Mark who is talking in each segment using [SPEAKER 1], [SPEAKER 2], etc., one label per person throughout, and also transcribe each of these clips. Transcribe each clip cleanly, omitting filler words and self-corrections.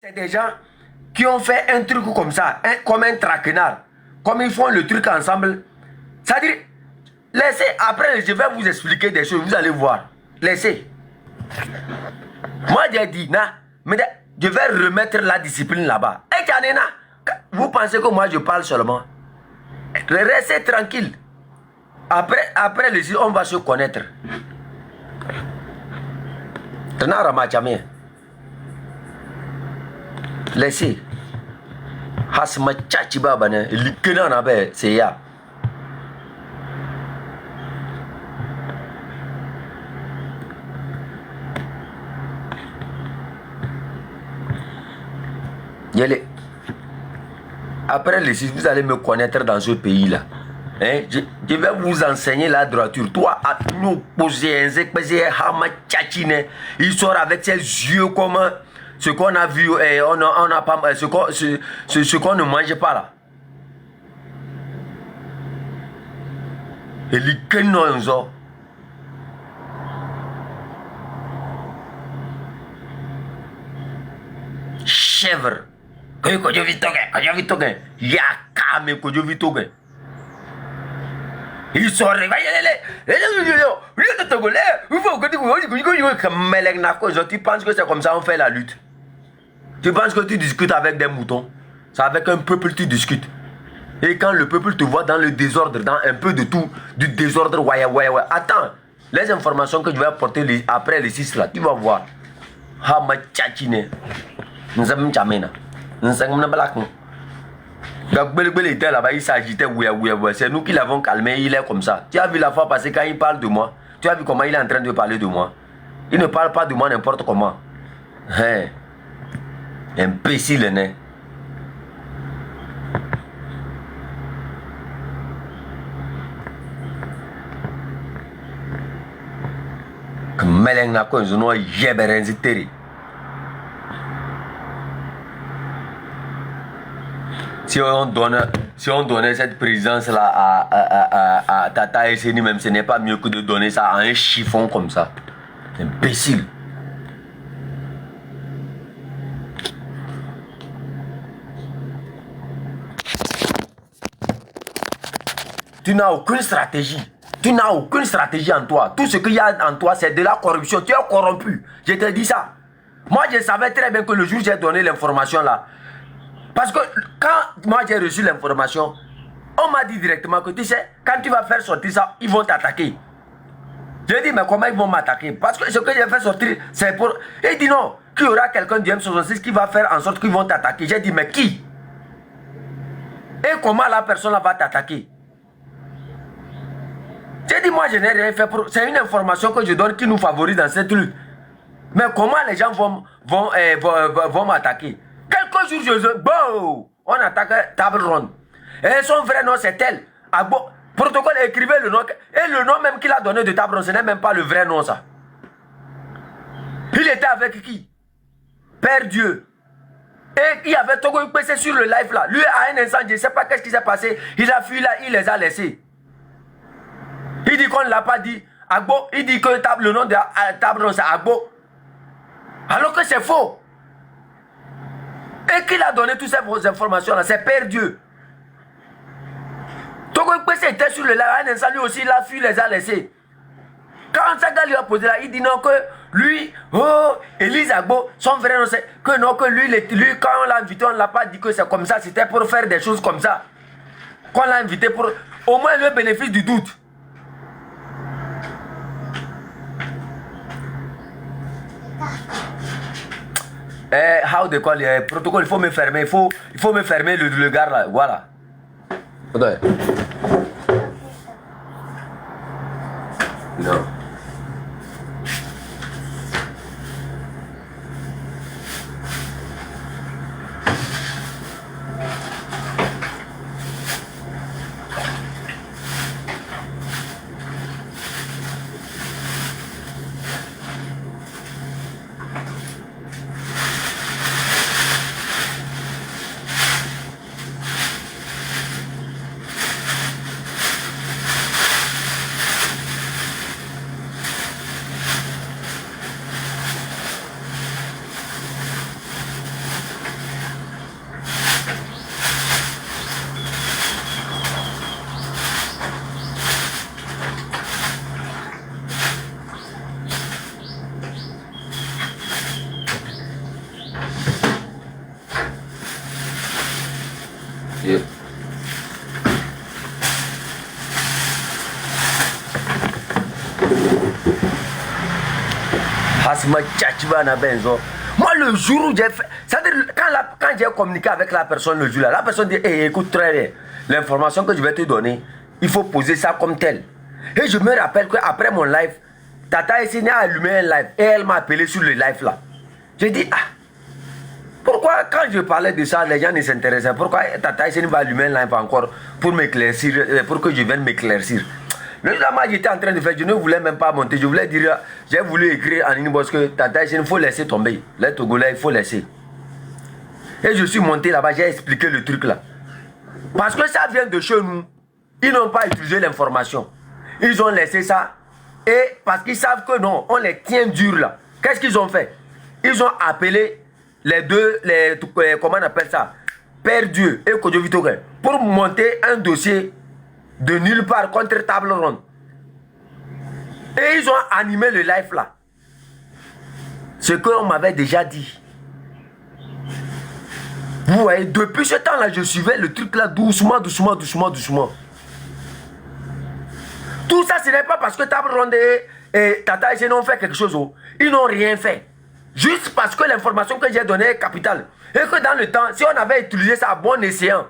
[SPEAKER 1] C'est des gens qui ont fait un truc comme ça, comme un traquenard. Comme ils font le truc ensemble. C'est-à-dire, laissez, après je vais vous expliquer des choses, vous allez voir. Laissez. Moi j'ai dit, mais je vais remettre la discipline là-bas. Et Kanena, vous pensez que moi je parle seulement? Restez tranquille. Après le on va se connaître. Laissez. Hasma chachi baba ne likena na be c'est ya. Yele. Après les 6, vous allez me connaître dans ce pays-là. Hein? Je vais vous enseigner la droiture. Toi, à nous poser un hama tchatchine. Il sort avec ses yeux comme ce qu'on a vu et on a pas ce qu'on ne mange pas là. Et les kenonzo. Chèvre. Il sort tu penses que c'est comme ça on fait la lutte? Tu penses que tu discutes avec des moutons? C'est avec un peuple tu discutes. Et quand le peuple te voit dans le désordre, dans un peu de tout, du désordre, attends, les informations que je vais apporter après les 6 là, tu vas voir. Était là-bas, il s'agitait, c'est nous qui l'avons calmé, il est comme ça. Tu as vu la fois passée quand il parle de moi? Tu as vu comment il est en train de parler de moi? Il ne parle pas de moi n'importe comment. Hein? Imbécile, né? Meleng na ko nzo no yeberenzi teri. Si on donnait cette présidence-là à Tata et Seni, même ce n'est pas mieux que de donner ça à un chiffon comme ça. Imbécile. Tu n'as aucune stratégie. Tu n'as aucune stratégie en toi. Tout ce qu'il y a en toi, c'est de la corruption. Tu es corrompu. Je te dis ça. Moi, je savais très bien que le jour où j'ai donné l'information là, parce que quand moi j'ai reçu l'information, on m'a dit directement que tu sais, quand tu vas faire sortir ça, ils vont t'attaquer. J'ai dit, mais comment ils vont m'attaquer? Parce que ce que j'ai fait sortir, c'est pour... Et il dit non, qu'il y aura quelqu'un du M66 qui va faire en sorte qu'ils vont t'attaquer. J'ai dit, mais qui? Et comment la personne là va t'attaquer? J'ai dit, moi je n'ai rien fait pour... C'est une information que je donne qui nous favorise dans cette lutte. Mais comment les gens vont m'attaquer? Quelques jours, bon, on attaque table ronde. Et son vrai nom, c'est tel. Protocole, écrivez le nom. Et le nom même qu'il a donné de table ronde, ce n'est même pas le vrai nom, ça. Il était avec qui? Père Dieu. Et il y avait Togo PC sur le live là. Lui, à un instant, je ne sais pas qu'est-ce qui s'est passé. Il a fui là, il les a laissés. Il dit qu'on ne l'a pas dit. Agbo, il dit que le nom de table ronde, c'est Agbo. Alors que c'est faux. Et qui a donné toutes ces informations-là? C'est Père Dieu. Togo PC était sur le live, à un instant, lui aussi, il a fui, les a laissés. Quand Saga lui a posé là, il dit non que lui, Elise Agbo, son vrai nom, c'est que non, que lui, quand on l'a invité, on ne l'a pas dit que c'est comme ça, c'était pour faire des choses comme ça. Qu'on l'a invité pour au moins le bénéfice du doute. How de quoi le protocole, il faut me fermer, il faut me fermer le gars là, voilà. Attends. Non. Yeah. Hasma Tchatchiba na benzo. Moi, le jour où j'ai fait. C'est-à-dire, quand j'ai communiqué avec la personne le jour-là, la personne dit hey, écoute très bien, l'information que je vais te donner, il faut poser ça comme tel. Et je me rappelle qu'après mon live, Tata Essene a allumé un live et elle m'a appelé sur le live là. J'ai dit ah, pourquoi quand je parlais de ça, les gens ne s'intéressaient? Pourquoi Tata Essene va allumer un live encore pour m'éclaircir, pour que je vienne m'éclaircir? Le jour là, j'étais en train de faire, je ne voulais même pas monter. Je voulais dire, j'ai voulu écrire en inbox que Tata Essene, il faut laisser tomber. Les Togolais, il faut laisser. Et je suis monté là-bas, j'ai expliqué le truc là. Parce que ça vient de chez nous. Ils n'ont pas utilisé l'information. Ils ont laissé ça. Et parce qu'ils savent que non, on les tient dur là. Qu'est-ce qu'ils ont fait? Ils ont appelé les deux, comment on appelle ça? Père Dieu et Kodjo Vitoke pour monter un dossier de nulle part contre table ronde. Et ils ont animé le live là. Ce qu'on m'avait déjà dit. Vous voyez, depuis ce temps-là, je suivais le truc là doucement, doucement, doucement, doucement. Tout ça, ce n'est pas parce que table ronde et Tata Essene ont fait quelque chose. Oh. Ils n'ont rien fait. Juste parce que l'information que j'ai donnée est capitale. Et que dans le temps, si on avait utilisé ça à bon escient,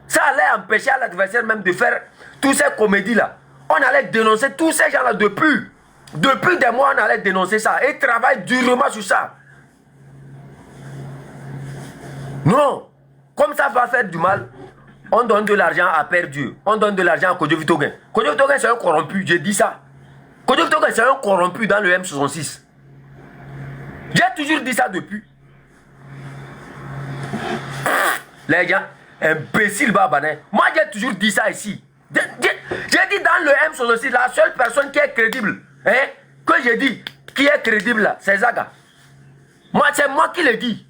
[SPEAKER 1] ça allait empêcher à l'adversaire même de faire toutes ces comédies-là. On allait dénoncer tous ces gens-là depuis. Depuis des mois, on allait dénoncer ça et travailler durement sur ça. Non. Comme ça va faire du mal, on donne de l'argent à Père Dieu. On donne de l'argent à Kodjo Vitoke. Kodjo Vitoke, c'est un corrompu, j'ai dit ça. Kodjo Vitoke, c'est un corrompu dans le M66. J'ai toujours dit ça depuis. Les gens, imbécile babanais. Moi, j'ai toujours dit ça ici. J'ai dit dans le M66, la seule personne qui est crédible, hein, que j'ai dit, qui est crédible là, c'est Zaga. Moi, c'est moi qui le dis.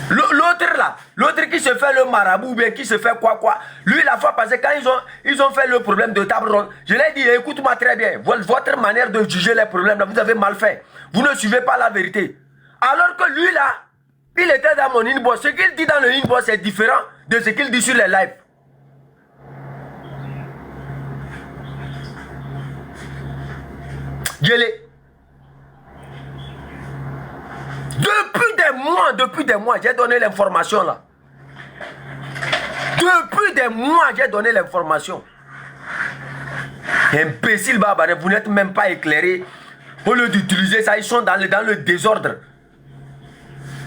[SPEAKER 1] L'autre là, l'autre qui se fait le marabout, bien qui se fait quoi, lui la fois passée, quand ils ont fait le problème de table ronde, je lui ai dit, écoute-moi très bien, votre manière de juger les problèmes là, vous avez mal fait. Vous ne suivez pas la vérité. Alors que lui là, il était dans mon inbox. Ce qu'il dit dans le inbox est différent de ce qu'il dit sur les lives. Je l'ai. Depuis des mois, j'ai donné l'information là. Depuis des mois, j'ai donné l'information. Imbécile Babane, vous n'êtes même pas éclairé. Au lieu d'utiliser ça, ils sont dans le désordre.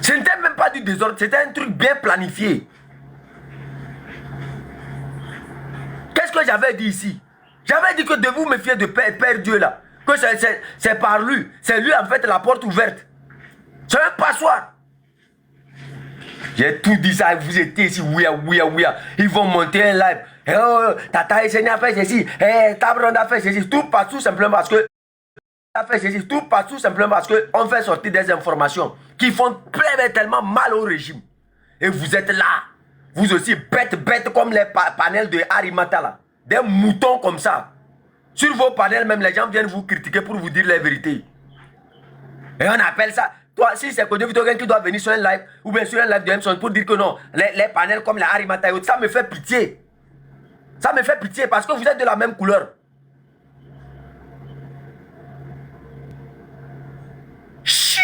[SPEAKER 1] Ce n'était même pas du désordre, c'était un truc bien planifié. Qu'est-ce que j'avais dit ici? J'avais dit que de vous méfier de Père Dieu là. Que c'est par lui. C'est lui en fait la porte ouverte. C'est un passoire. J'ai tout dit ça, vous étiez ici, ouïa. Ils vont monter un live. Oh, Tata Essene a fait ceci, Table Ronde a fait ceci. Tout passe tout simplement parce que tout passe tout simplement parce qu'on fait sortir des informations qui font tellement mal au régime. Et vous êtes là, vous aussi bêtes comme les panels de Harimata là. Des moutons comme ça. Sur vos panels même, les gens viennent vous critiquer pour vous dire la vérité. Et on appelle ça. Toi, si c'est Kodjo Vitoke qui doit venir sur un live, ou bien sur un live de Emson pour dire que non, les panels comme la Harimata, ça me fait pitié. Ça me fait pitié parce que vous êtes de la même couleur. Chiot!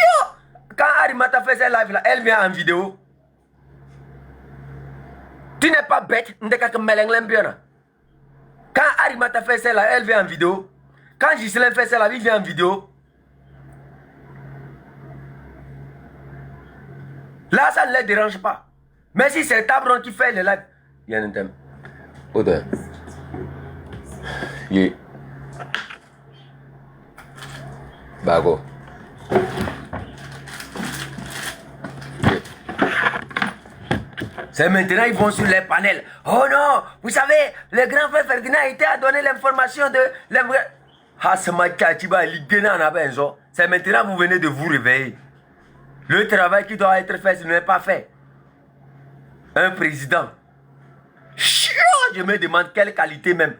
[SPEAKER 1] Quand Harimata fait ses lives là, elle vient en vidéo. Tu n'es pas bête. Quand Harimata fait ses lives, elle vient en vidéo. Quand Ghislain fait ses lives, il vient en vidéo. Là, ça ne les dérange pas. Mais si c'est Tabron qui fait le live, il y a un thème. Odeur. Yeah. Bago. C'est maintenant ils vont sur les panels. Oh non, vous savez, le grand frère Ferdinand était à donner l'information de... C'est maintenant vous venez de vous réveiller. Le travail qui doit être fait, ce n'est pas fait. Un président. Je me demande quelle qualité même.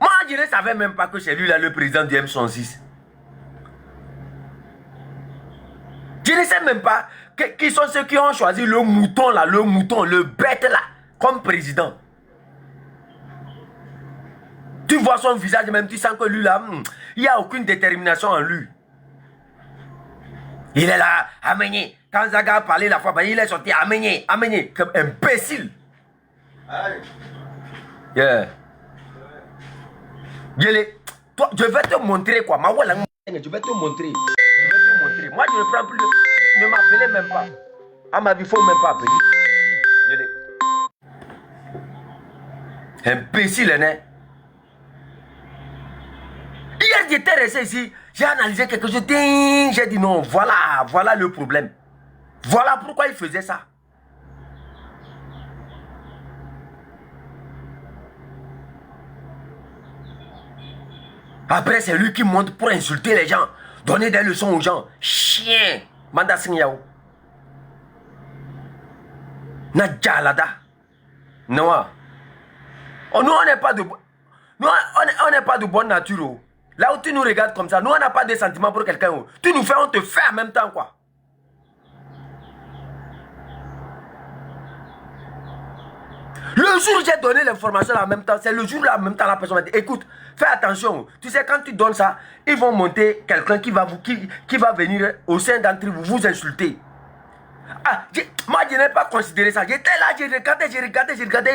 [SPEAKER 1] Moi, je ne savais même pas que c'est lui là le président du M106. Je ne sais même pas qui sont ceux qui ont choisi le mouton là, le bête là, comme président. Tu vois son visage même, tu sens que lui là, il n'y a aucune détermination en lui. Il est là, amené. Quand Zaga a parlé la fois, il est sorti, amené, comme imbécile. Yeah. Toi, je vais te montrer quoi. Je vais te montrer. Moi, je ne prends plus. Ne m'appelez même pas. À ma vie, il ne faut même pas appeler. Imbécile, hein? Hier, j'étais resté ici. J'ai analysé quelque chose. J'ai dit non, voilà le problème. Voilà pourquoi il faisait ça. Après, c'est lui qui monte pour insulter les gens, donner des leçons aux gens. Chien, Manda Singyaou. Nadjalada. Non. Oh, nous, on n'est pas de... Nous, on n'est pas de bonne nature. Oh. Là où tu nous regardes comme ça, nous, on n'a pas de sentiments pour quelqu'un. Oh. Tu nous fais, on te fait en même temps, quoi. Le jour où j'ai donné l'information en même temps, c'est le jour là en même temps la personne m'a dit, écoute, fais attention. Tu sais, quand tu donnes ça, ils vont monter quelqu'un qui va venir au sein d'entre vous, vous insulter. Ah, moi, je n'ai pas considéré ça. J'étais là, j'ai regardé,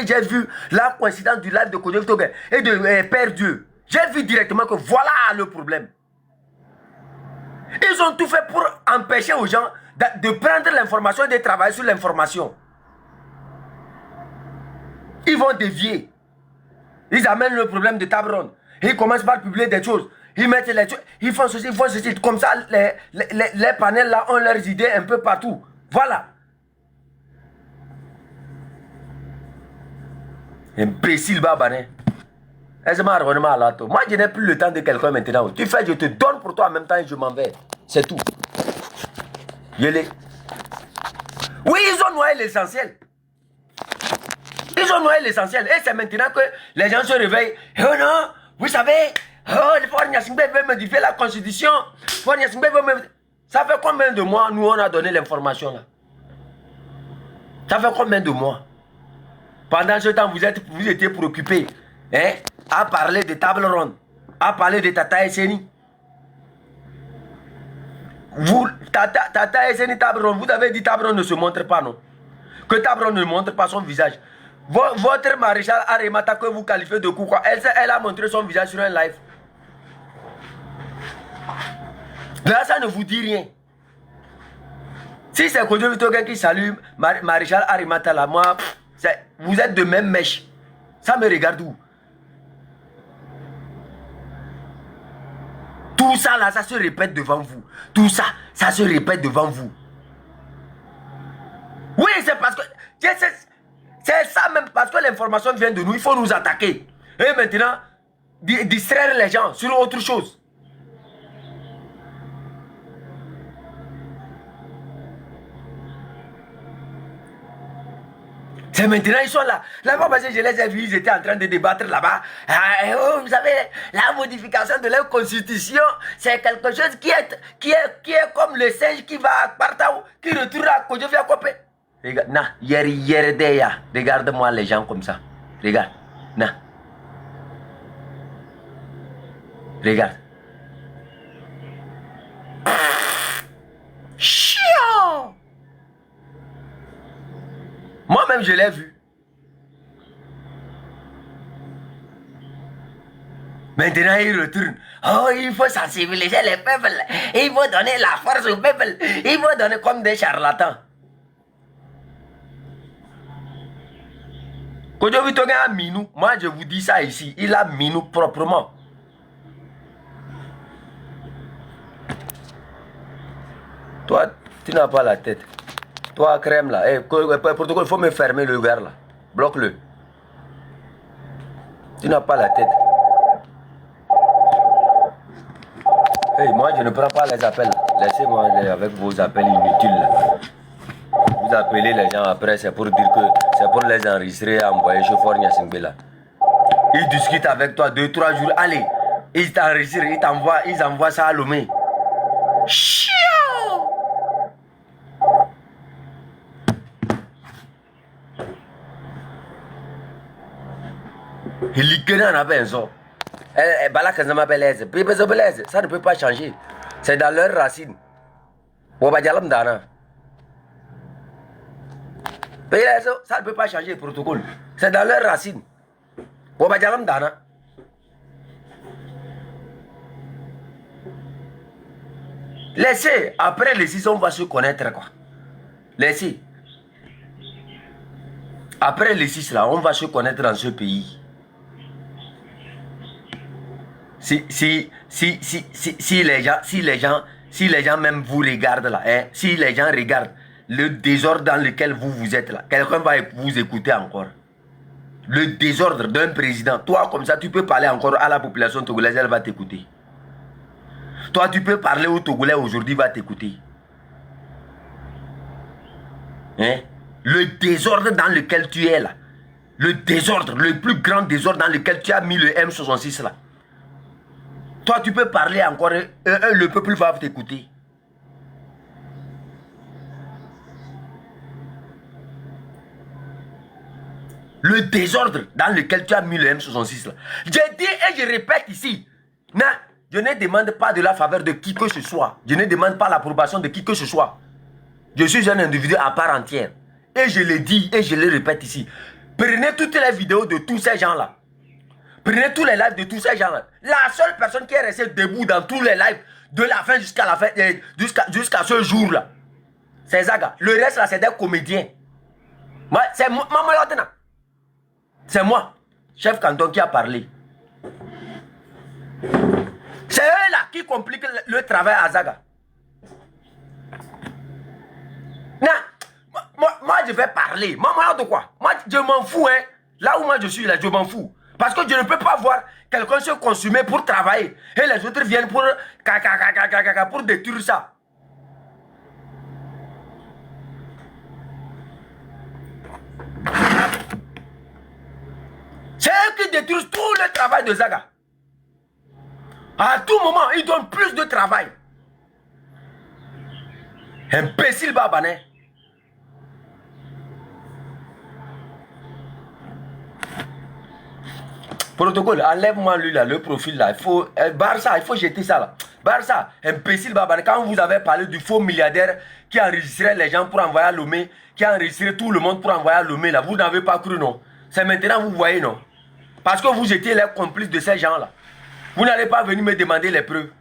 [SPEAKER 1] j'ai vu la coïncidence du live de Kodjo Vitoge et de Père Dieu. J'ai vu directement que voilà le problème. Ils ont tout fait pour empêcher aux gens de prendre l'information et de travailler sur l'information. Ils vont dévier. Ils amènent le problème de Tabron. Ils commencent par publier des choses. Ils mettent les choses. Ils font ceci, ils font ceci. Comme ça, les panels là ont leurs idées un peu partout. Voilà. Imbécile babané. Moi, je n'ai plus le temps de quelqu'un maintenant. Tu fais, je te donne pour toi en même temps et je m'en vais. C'est tout. Oui, ils ont noyé l'essentiel. Ils ont noyé l'essentiel. Et c'est maintenant que les gens se réveillent. Oh non, vous savez, le Fort Nyasingbe veut modifier la constitution. Fort Nyasingbe veut modifier. Ça fait combien de mois nous on a donné l'information là? Ça fait combien de mois? Pendant ce temps, vous étiez préoccupés à parler de table ronde, à parler de Tata Esseni. Tata Esseni, table ronde, vous avez dit table ronde ne se montre pas, non? Que table ronde ne montre pas son visage. Votre maréchal Arimata que vous qualifiez de coup, quoi, elle a montré son visage sur un live. Là, ça ne vous dit rien. Si c'est Kodjo Vitoge qui salue maréchal Arimata, là, moi, vous êtes de même mèche. Ça me regarde où? Tout ça, là, ça se répète devant vous. Tout ça, ça se répète devant vous. Oui, c'est parce que... C'est ça même, parce que l'information vient de nous, il faut nous attaquer. Et maintenant, distraire les gens sur autre chose. C'est maintenant, ils sont là. Là-bas, parce que je les ai vus, ils étaient en train de débattre là-bas. Vous savez, la modification de leur constitution, c'est quelque chose qui est comme le singe qui va partout, qui retourne à Kodjo Vitoge. Regarde, na, regarde-moi les gens comme ça. Regarde, na. Regarde. Chiant. Moi-même, je l'ai vu. Maintenant, il retourne. Oh, il faut sensibiliser les peuples. Il faut donner la force au peuple. Il faut donner comme des charlatans. Kodjo Vitoge a minou. Moi, je vous dis ça ici. Il a minou proprement. Toi, tu n'as pas la tête. Toi, crème là. Protocole, il faut me fermer le verre là. Bloque-le. Tu n'as pas la tête. Hey, moi, je ne prends pas les appels. Laissez-moi avec vos appels inutiles là. Vous appelez les gens après, c'est pour dire que c'est pour les enregistrer et envoyer chez Fort Nyasingbe là. Ils discutent avec toi 2-3 jours. Allez, ils t'enregistrent, ils envoient ça à Lomé. Chiant! Il y a un abenzo. Ça ne peut pas changer. C'est dans leurs racines. Ça ne peut pas changer le protocole. C'est dans leurs racines. Laissez, après les 6, on va se connaître quoi. Laissez. Après les 6 là, on va se connaître dans ce pays. Si les gens même vous regardent là, hein, si les gens regardent le désordre dans lequel vous êtes là, quelqu'un va vous écouter encore. Le désordre d'un président, toi comme ça, tu peux parler encore à la population togolaise, elle va t'écouter. Toi, tu peux parler au Togolais aujourd'hui, va t'écouter. Hein? Le désordre dans lequel tu es là, le désordre, le plus grand désordre dans lequel tu as mis le M66 là. Toi, tu peux parler encore, le peuple va t'écouter. Le désordre dans lequel tu as mis le M66 là. Je dis et je répète ici, non, je ne demande pas de la faveur de qui que ce soit. Je ne demande pas l'approbation de qui que ce soit. Je suis un individu à part entière. Et je le dis et je le répète ici. Prenez toutes les vidéos de tous ces gens-là. Prenez tous les lives de tous ces gens-là. La seule personne qui est restée debout dans tous les lives de la fin jusqu'à la fin, jusqu'à ce jour-là, c'est Zaga. Le reste là, c'est des comédiens. C'est moi, c'est moi, chef canton, qui a parlé. C'est eux là qui compliquent le travail à Zaga. Non, moi je vais parler. Moi de quoi? Moi je m'en fous, hein. Là où moi je suis là, je m'en fous. Parce que je ne peux pas voir quelqu'un se consumer pour travailler. Et les autres viennent pour détruire ça. C'est eux qui détruisent tout le travail de Zaga. À tout moment, ils donnent plus de travail. Imbécile babanais. Protocole, enlève-moi lui là, le profil là. Il faut, Barça, il faut jeter ça là. Barça, imbécile babanais. Quand vous avez parlé du faux milliardaire qui enregistrait les gens pour envoyer à Lomé, qui a enregistré tout le monde pour envoyer à Lomé là, vous n'avez pas cru, non? C'est maintenant vous voyez, non? Parce que vous étiez les complices de ces gens là. Vous n'allez pas venir me demander les preuves.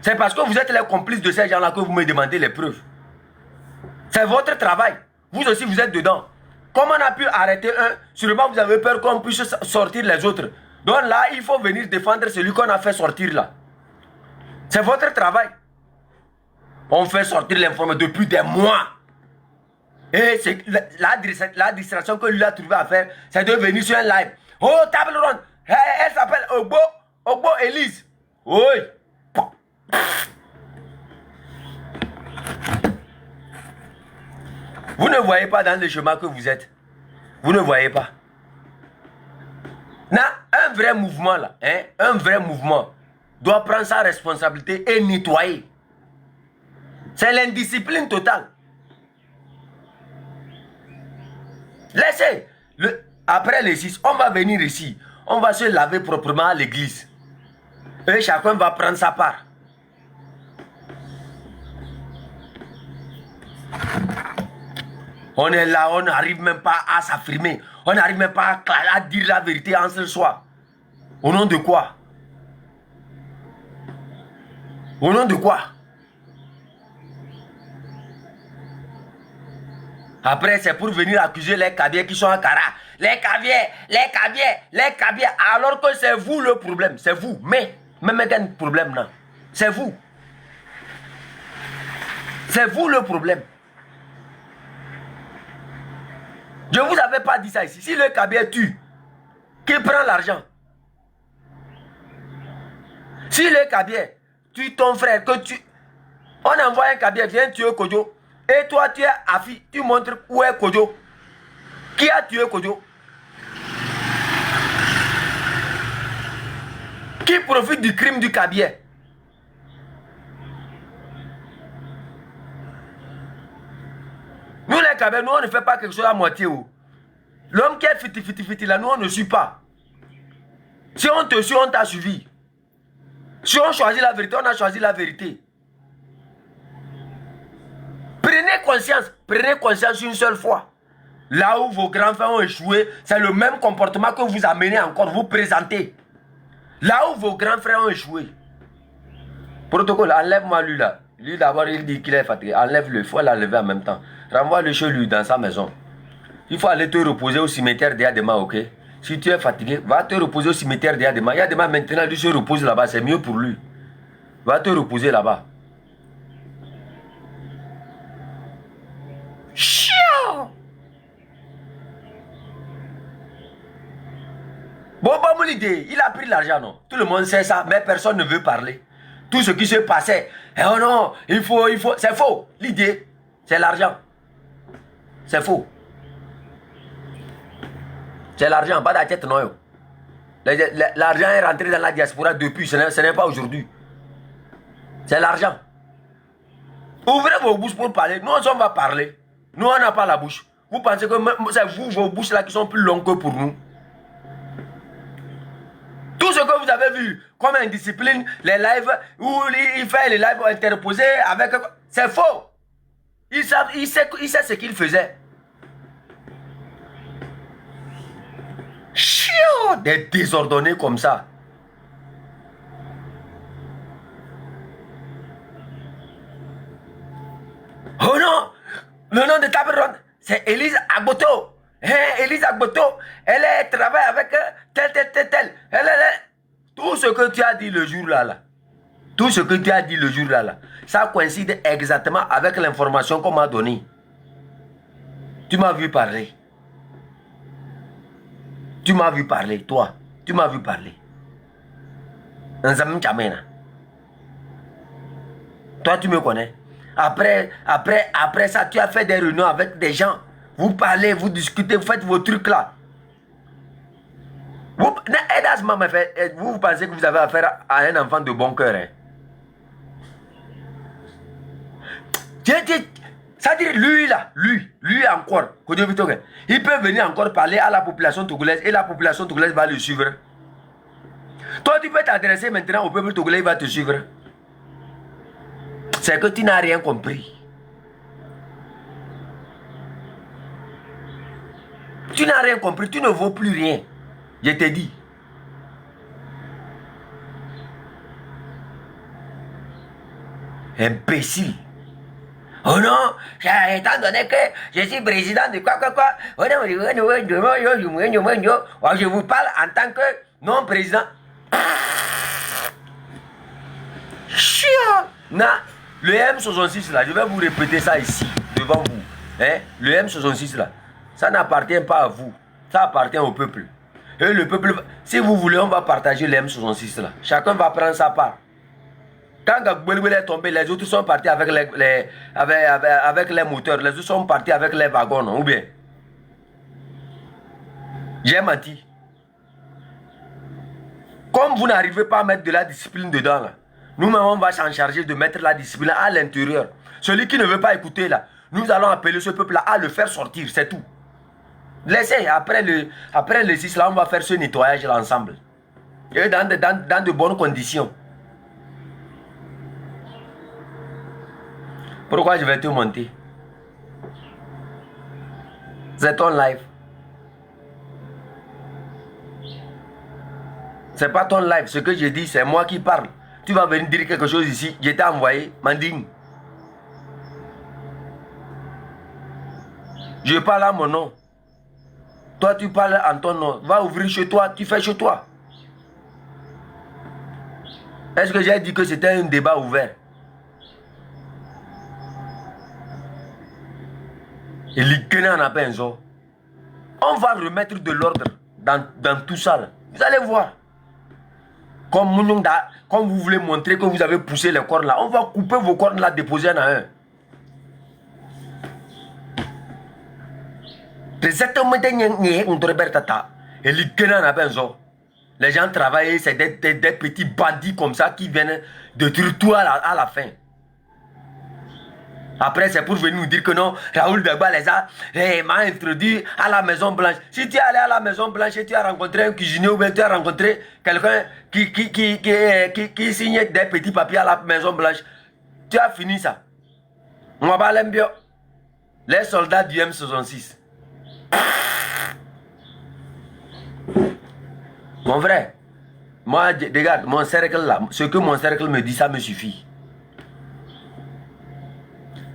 [SPEAKER 1] C'est parce que vous êtes les complices de ces gens là que vous me demandez les preuves. C'est votre travail. Vous aussi vous êtes dedans. Comme on a pu arrêter un, sûrement vous avez peur qu'on puisse sortir les autres. Donc là, il faut venir défendre celui qu'on a fait sortir là. C'est votre travail. On fait sortir l'information depuis des mois. Et c'est la distraction que lui a trouvé à faire, c'est de venir sur un live. Oh, table ronde. Elle s'appelle Ogbo Elise. Oui. Vous ne voyez pas dans le chemin que vous êtes. Vous ne voyez pas. Non, un vrai mouvement là, hein, un vrai mouvement doit prendre sa responsabilité et nettoyer. C'est l'indiscipline totale. Laissez. Après les 6, on va venir ici. On va se laver proprement à l'église. Et chacun va prendre sa part. On est là, on n'arrive même pas à s'affirmer. On n'arrive même pas à dire la vérité en ce soir. Au nom de quoi? Au nom de quoi? Après, c'est pour venir accuser les caviers qui sont en Kara. Les caviers. Alors que c'est vous le problème. C'est vous. Mais, même un problème, non. C'est vous. C'est vous le problème. Je ne vous avais pas dit ça ici. Si le cabier tue, qui prend l'argent? Si le cabier tue ton frère, que tu... On envoie un cabier, viens tuer Kodjo. Et toi, tu es Afi, tu montres où est Kodjo. Qui a tué Kodjo? Qui profite du crime du cabier? Nous les cabiers, nous on ne fait pas quelque chose à moitié. L'homme qui est fiti là, nous on ne suit pas. Si on te suit, on t'a suivi. Si on choisit la vérité, on a choisi la vérité. Prenez conscience une seule fois. Là où vos grands frères ont échoué, c'est le même comportement que vous amenez encore, vous présentez. Là où vos grands frères ont échoué. Protocole, enlève-moi lui là. Lui d'abord, il dit qu'il est fatigué. Enlève-le, il faut l'enlever en même temps. Renvoie-le chez lui, dans sa maison. Il faut aller te reposer au cimetière d'Yadema, ok? Si tu es fatigué, va te reposer au cimetière d'Yadema. Yadema maintenant, lui se repose là-bas, c'est mieux pour lui. Va te reposer là-bas. Chiant! Bon, l'idée, il a pris l'argent, non? Tout le monde sait ça, mais personne ne veut parler. Tout ce qui se passait, oh non, il faut, c'est faux. L'idée, c'est l'argent. C'est faux. C'est l'argent, pas la tête, non. L'argent est rentré dans la diaspora depuis, ce n'est pas aujourd'hui. C'est l'argent. Ouvrez vos bouches pour parler. Nous, on va parler. Nous, on n'a pas la bouche. Vous pensez que c'est vous, vos bouches là, qui sont plus longues que pour nous? Tout ce que vous avez vu comme indiscipline, les lives où il fait les lives interposés avec... C'est faux. Il sait ce qu'il faisait. Chiant, des désordonnés comme ça. Oh non, le nom de ta personne, c'est Élise Agboto. Élise Agboto, elle travaille avec tel. Tout ce que tu as dit le jour là, tout ce que tu as dit le jour là, ça coïncide exactement avec l'information qu'on m'a donnée. Tu m'as vu parler. Tu m'as vu parler, toi. Tu m'as vu parler. Toi, tu me connais. Après ça, tu as fait des réunions avec des gens. Vous parlez, vous discutez, vous faites vos trucs là. Vous pensez que vous avez affaire à un enfant de bon cœur. Hein? Ça dit lui là, lui encore, il peut venir encore parler à la population togolaise et la population togolaise va le suivre. Toi, tu peux t'adresser maintenant au peuple togolais, il va te suivre. C'est que tu n'as rien compris. Tu n'as rien compris, tu ne vaux plus rien. Je t'ai dit. Imbécile. Oh non, étant donné que je suis président de quoi. Je vous parle en tant que non-président. Chiant. Le M66 là, je vais vous répéter ça ici, devant vous. Hein? Le M66 là, ça n'appartient pas à vous. Ça appartient au peuple. Et le peuple, si vous voulez, on va partager le M66 là. Chacun va prendre sa part. Quand Gagbelbel est tombé, les autres sont partis avec les moteurs. Les autres sont partis avec les wagons, non? Ou bien? J'ai menti. Comme vous n'arrivez pas à mettre de la discipline dedans, là, nous-mêmes, on va s'en charger de mettre la discipline à l'intérieur. Celui qui ne veut pas écouter, là, nous allons appeler ce peuple-là à le faire sortir, c'est tout. Laissez, après le 6, là, on va faire ce nettoyage là ensemble. Et dans de bonnes conditions. Pourquoi je vais te monter? C'est ton live. C'est pas ton live. Ce que je dis, c'est moi qui parle. Tu vas venir dire quelque chose ici. Je t'ai envoyé, Manding. Je parle à mon nom. Toi, tu parles en ton nom. Va ouvrir chez toi, tu fais chez toi. Est-ce que j'ai dit que c'était un débat ouvert? On va remettre de l'ordre dans tout ça. Là. Vous allez voir. Comme vous voulez montrer que vous avez poussé les cornes là, on va couper vos cornes là, déposer un à un. Les gens travaillent, c'est des petits bandits comme ça qui viennent détruire tout à la fin. Après, c'est pour venir nous dire que non, Raoul Dagba m'a introduit à la Maison Blanche. Si tu es allé à la Maison Blanche et tu as rencontré un cuisinier ou bien tu as rencontré quelqu'un qui signe des petits papiers à la Maison Blanche, tu as fini ça. On va aller bien. Les soldats du M66. Mon frère, moi, regarde, mon cercle là, ce que mon cercle me dit, ça me suffit.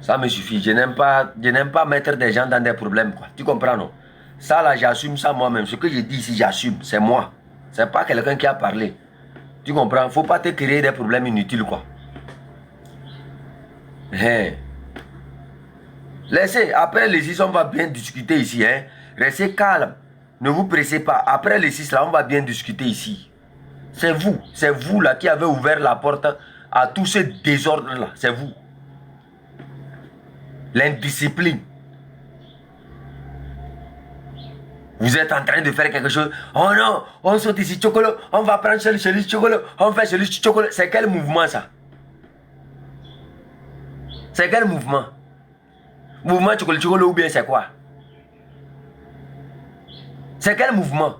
[SPEAKER 1] Ça me suffit. Je n'aime pas mettre des gens dans des problèmes, quoi. Tu comprends, non? Ça là, j'assume ça moi-même. Ce que je dis ici, j'assume. C'est moi. C'est pas quelqu'un qui a parlé. Tu comprends? Faut pas te créer des problèmes inutiles, quoi. Hein. Laissez, après les 6, on va bien discuter ici, hein. Restez calme. Ne vous pressez pas. Après les 6 là, on va bien discuter ici. C'est vous là qui avez ouvert la porte à tout ce désordre là. C'est vous. L'indiscipline. Vous êtes en train de faire quelque chose. Oh non, on saute ici, chocolat. On va prendre celui chocolat. On fait celui chocolat. C'est quel mouvement ça? C'est quel mouvement? Mouvement chocolat ou bien c'est quoi? C'est quel mouvement?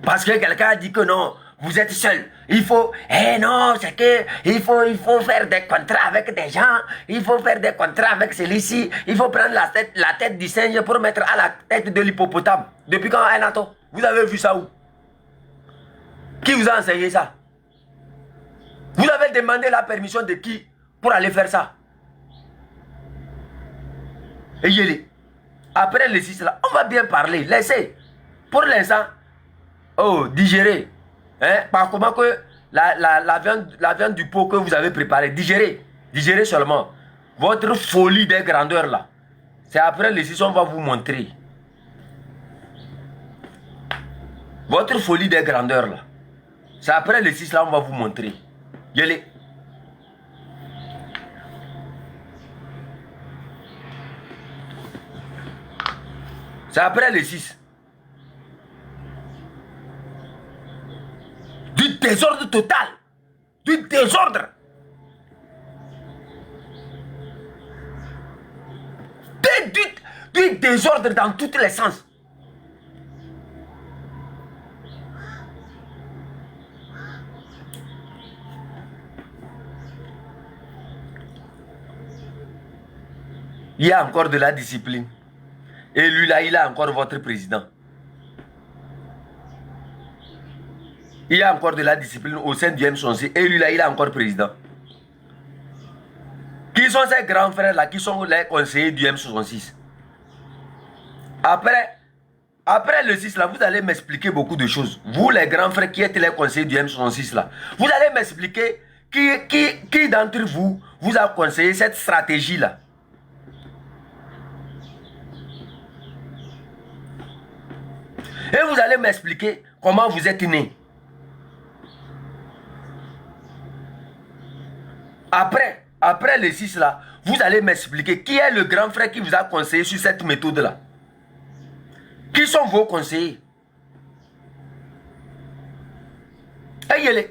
[SPEAKER 1] Parce que quelqu'un a dit que non, vous êtes seul. Il faut, non, c'est que il faut faire des contrats avec des gens. Il faut faire des contrats avec celui-ci. Il faut prendre la tête du singe pour mettre à la tête de l'hippopotame. Depuis quand, Nato? Vous avez vu ça où? Qui vous a enseigné ça? Vous avez demandé la permission de qui pour aller faire ça? Et yéli. Après les 6 là, on va bien parler. Laissez. Pour l'instant, digérez. Hein? Par comment que la viande du pot que vous avez préparée, digérez. Digérez seulement. Votre folie des grandeurs là. C'est après les 6 on va vous montrer. Votre folie des grandeurs là. C'est après les 6 là on va vous montrer. Yéli. C'est après les 6. Du désordre total. Du désordre. Du désordre dans tous les sens. Il y a encore de la discipline. Et lui là, il est encore votre président. Il y a encore de la discipline au sein du M66. Et lui là, il est encore président. Qui sont ces grands frères là, qui sont les conseillers du M66? Après le 6 là, vous allez m'expliquer beaucoup de choses. Vous les grands frères qui êtes les conseillers du M66 là, vous allez m'expliquer qui d'entre vous a conseillé cette stratégie là. Et vous allez m'expliquer comment vous êtes né. Après les 6 là, vous allez m'expliquer qui est le grand frère qui vous a conseillé sur cette méthode là. Qui sont vos conseillers? Hey,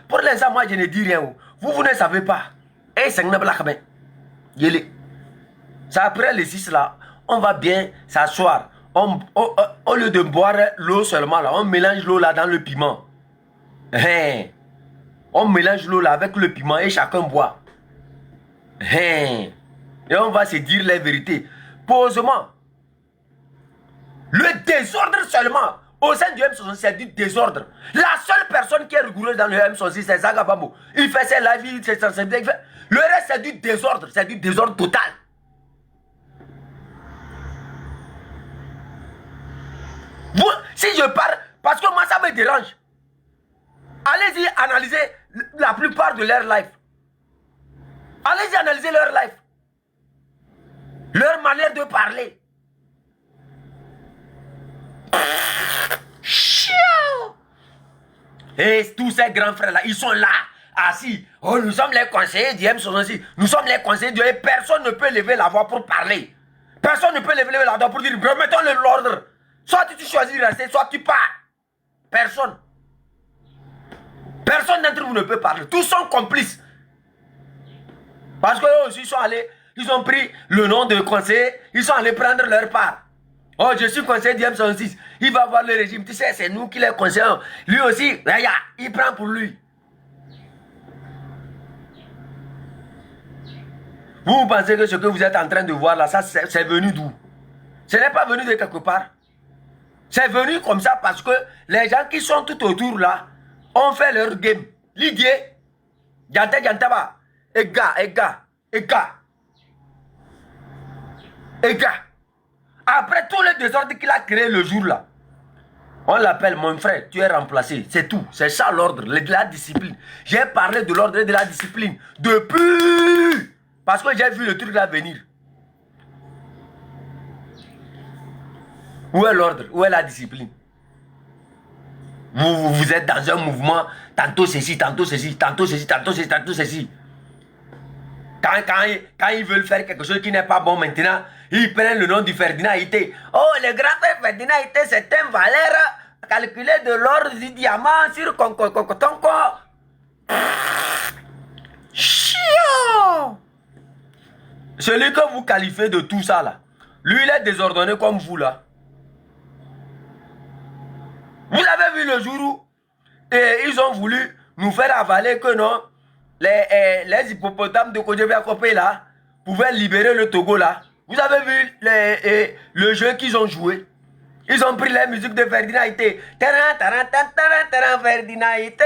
[SPEAKER 1] pour l'instant, moi je ne dis rien. Vous ne savez pas. Et c'est c'est après les 6 là, on va bien s'asseoir. Au lieu de boire l'eau seulement là, on mélange l'eau là dans le piment. On mélange l'eau là avec le piment et chacun boit. Et on va se dire les vérités. Posément. Le désordre seulement. Au sein du M66, c'est du désordre. La seule personne qui est rigoureuse dans le M66, c'est Zaga Bambo. Il fait ses lives, il fait ses... Le reste, c'est du désordre. C'est du désordre total. Vous, si je parle, parce que moi ça me dérange. Allez-y analyser la plupart de leur life. Allez-y analyser leur life. Leur manière de parler. Et tous ces grands frères là, ils sont là, assis. Oh, nous sommes les conseillers du M66. Nous sommes les conseillers du M. Personne ne peut lever la voix pour parler. Personne ne peut lever la dent pour dire remettons l'ordre. Soit tu choisis de rester, soit tu pars. Personne. Personne d'entre vous ne peut parler. Tous sont complices. Parce qu'eux aussi sont allés, ils ont pris le nom de conseiller, ils sont allés prendre leur part. Oh, je suis conseiller du M66. Il va voir le régime. Tu sais, c'est nous qui les conseillons. Lui aussi, regarde, il prend pour lui. Vous pensez que ce que vous êtes en train de voir là, ça c'est venu d'où? Ce n'est pas venu de quelque part. C'est venu comme ça parce que les gens qui sont tout autour là ont fait leur game. L'idée, Yantaba, Ega. Après tout le désordre qu'il a créé le jour là, on l'appelle mon frère, tu es remplacé. C'est tout. C'est ça l'ordre, de la discipline. J'ai parlé de l'ordre et de la discipline depuis. Parce que j'ai vu le truc là venir. Où est l'ordre? Où est la discipline? Vous êtes dans un mouvement, tantôt ceci, tantôt ceci, tantôt ceci, tantôt ceci, tantôt ceci. Quand ils veulent faire quelque chose qui n'est pas bon maintenant, ils prennent le nom du Ferdinand Ité. Oh, le grand frère Ferdinand Ité, c'est un valeur calculé de l'ordre du diamant sur Conco. Chiant! Celui que vous qualifiez de tout ça là, lui il est désordonné comme vous là. Vous avez vu le jour où ils ont voulu nous faire avaler que non, les hippopotames de Kodjebia-Kopé là pouvaient libérer le Togo là. Vous avez vu le jeu qu'ils ont joué. Ils ont pris la musique de Ferdinand Ité. Ferdinand Ité.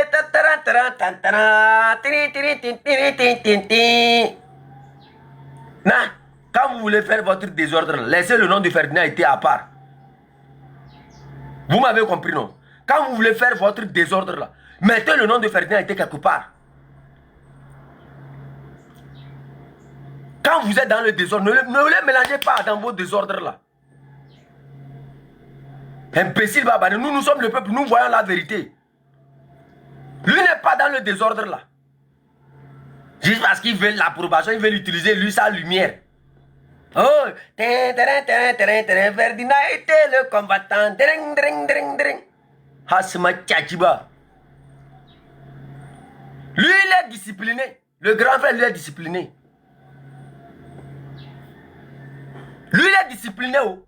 [SPEAKER 1] Non, quand vous voulez faire votre désordre, laissez le nom de Ferdinand Ité à part. Vous m'avez compris, non? Quand vous voulez faire votre désordre là, mettez le nom de Ferdinand Ité quelque part. Quand vous êtes dans le désordre, ne les mélangez pas dans vos désordres là. Imbécile Babane, nous sommes le peuple, nous voyons la vérité. Lui n'est pas dans le désordre là. Juste parce qu'il veut l'approbation, il veut utiliser lui sa lumière. Oh, Ferdinand était le combattant. Hasma Tchachiba. Lui, il est discipliné. Le grand frère, lui, est discipliné. Lui, il est discipliné. Oh.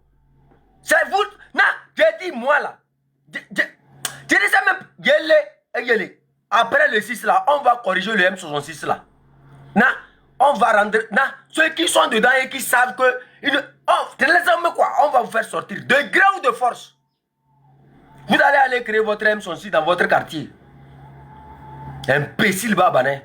[SPEAKER 1] C'est vous. Non, j'ai dit moi là. J'ai dit ça même. Yélé. Après le 6 là, on va corriger le M66 là. Non, on va rendre. Non, ceux qui sont dedans et qui savent que. On va vous faire sortir de gré ou de force. Vous allez aller créer votre M66 dans votre quartier. Imbécile Babané.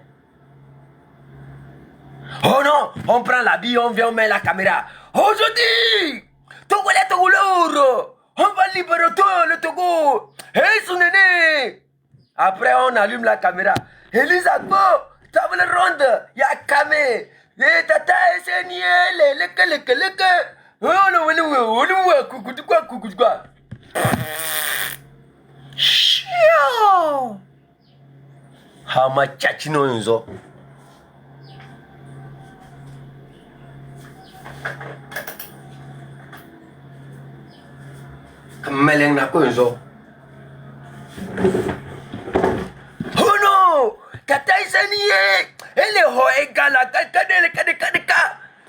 [SPEAKER 1] Oh non, on prend l'habit, on vient, on met la caméra. Aujourd'hui, Togolais Togolour, on va libérer tout le Togo. Hey, son aîné. Après, on allume la caméra. Elisa Go, table ronde, ya Kamé. Et tata, c'est niel, le oh non, quoi. Chiao. Hama chachino yunzo. Meleng nako yunzo. Oh non! Kataisaniye! Elle est hoégala,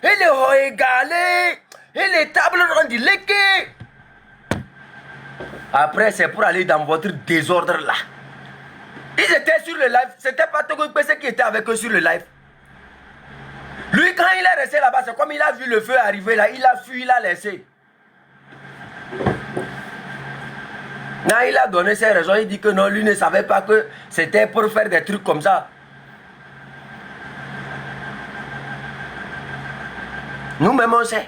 [SPEAKER 1] elle est hoégalée, elle est table ronde léguée. Après, c'est pour aller dans votre désordre là. Ils étaient sur le live, c'était pas Togo PC qui était avec eux sur le live. Lui, quand il est resté là-bas, c'est comme il a vu le feu arriver là, il a fui, il a laissé. Non, il a donné ses raisons, il dit que non, lui ne savait pas que c'était pour faire des trucs comme ça. Nous-mêmes, on sait.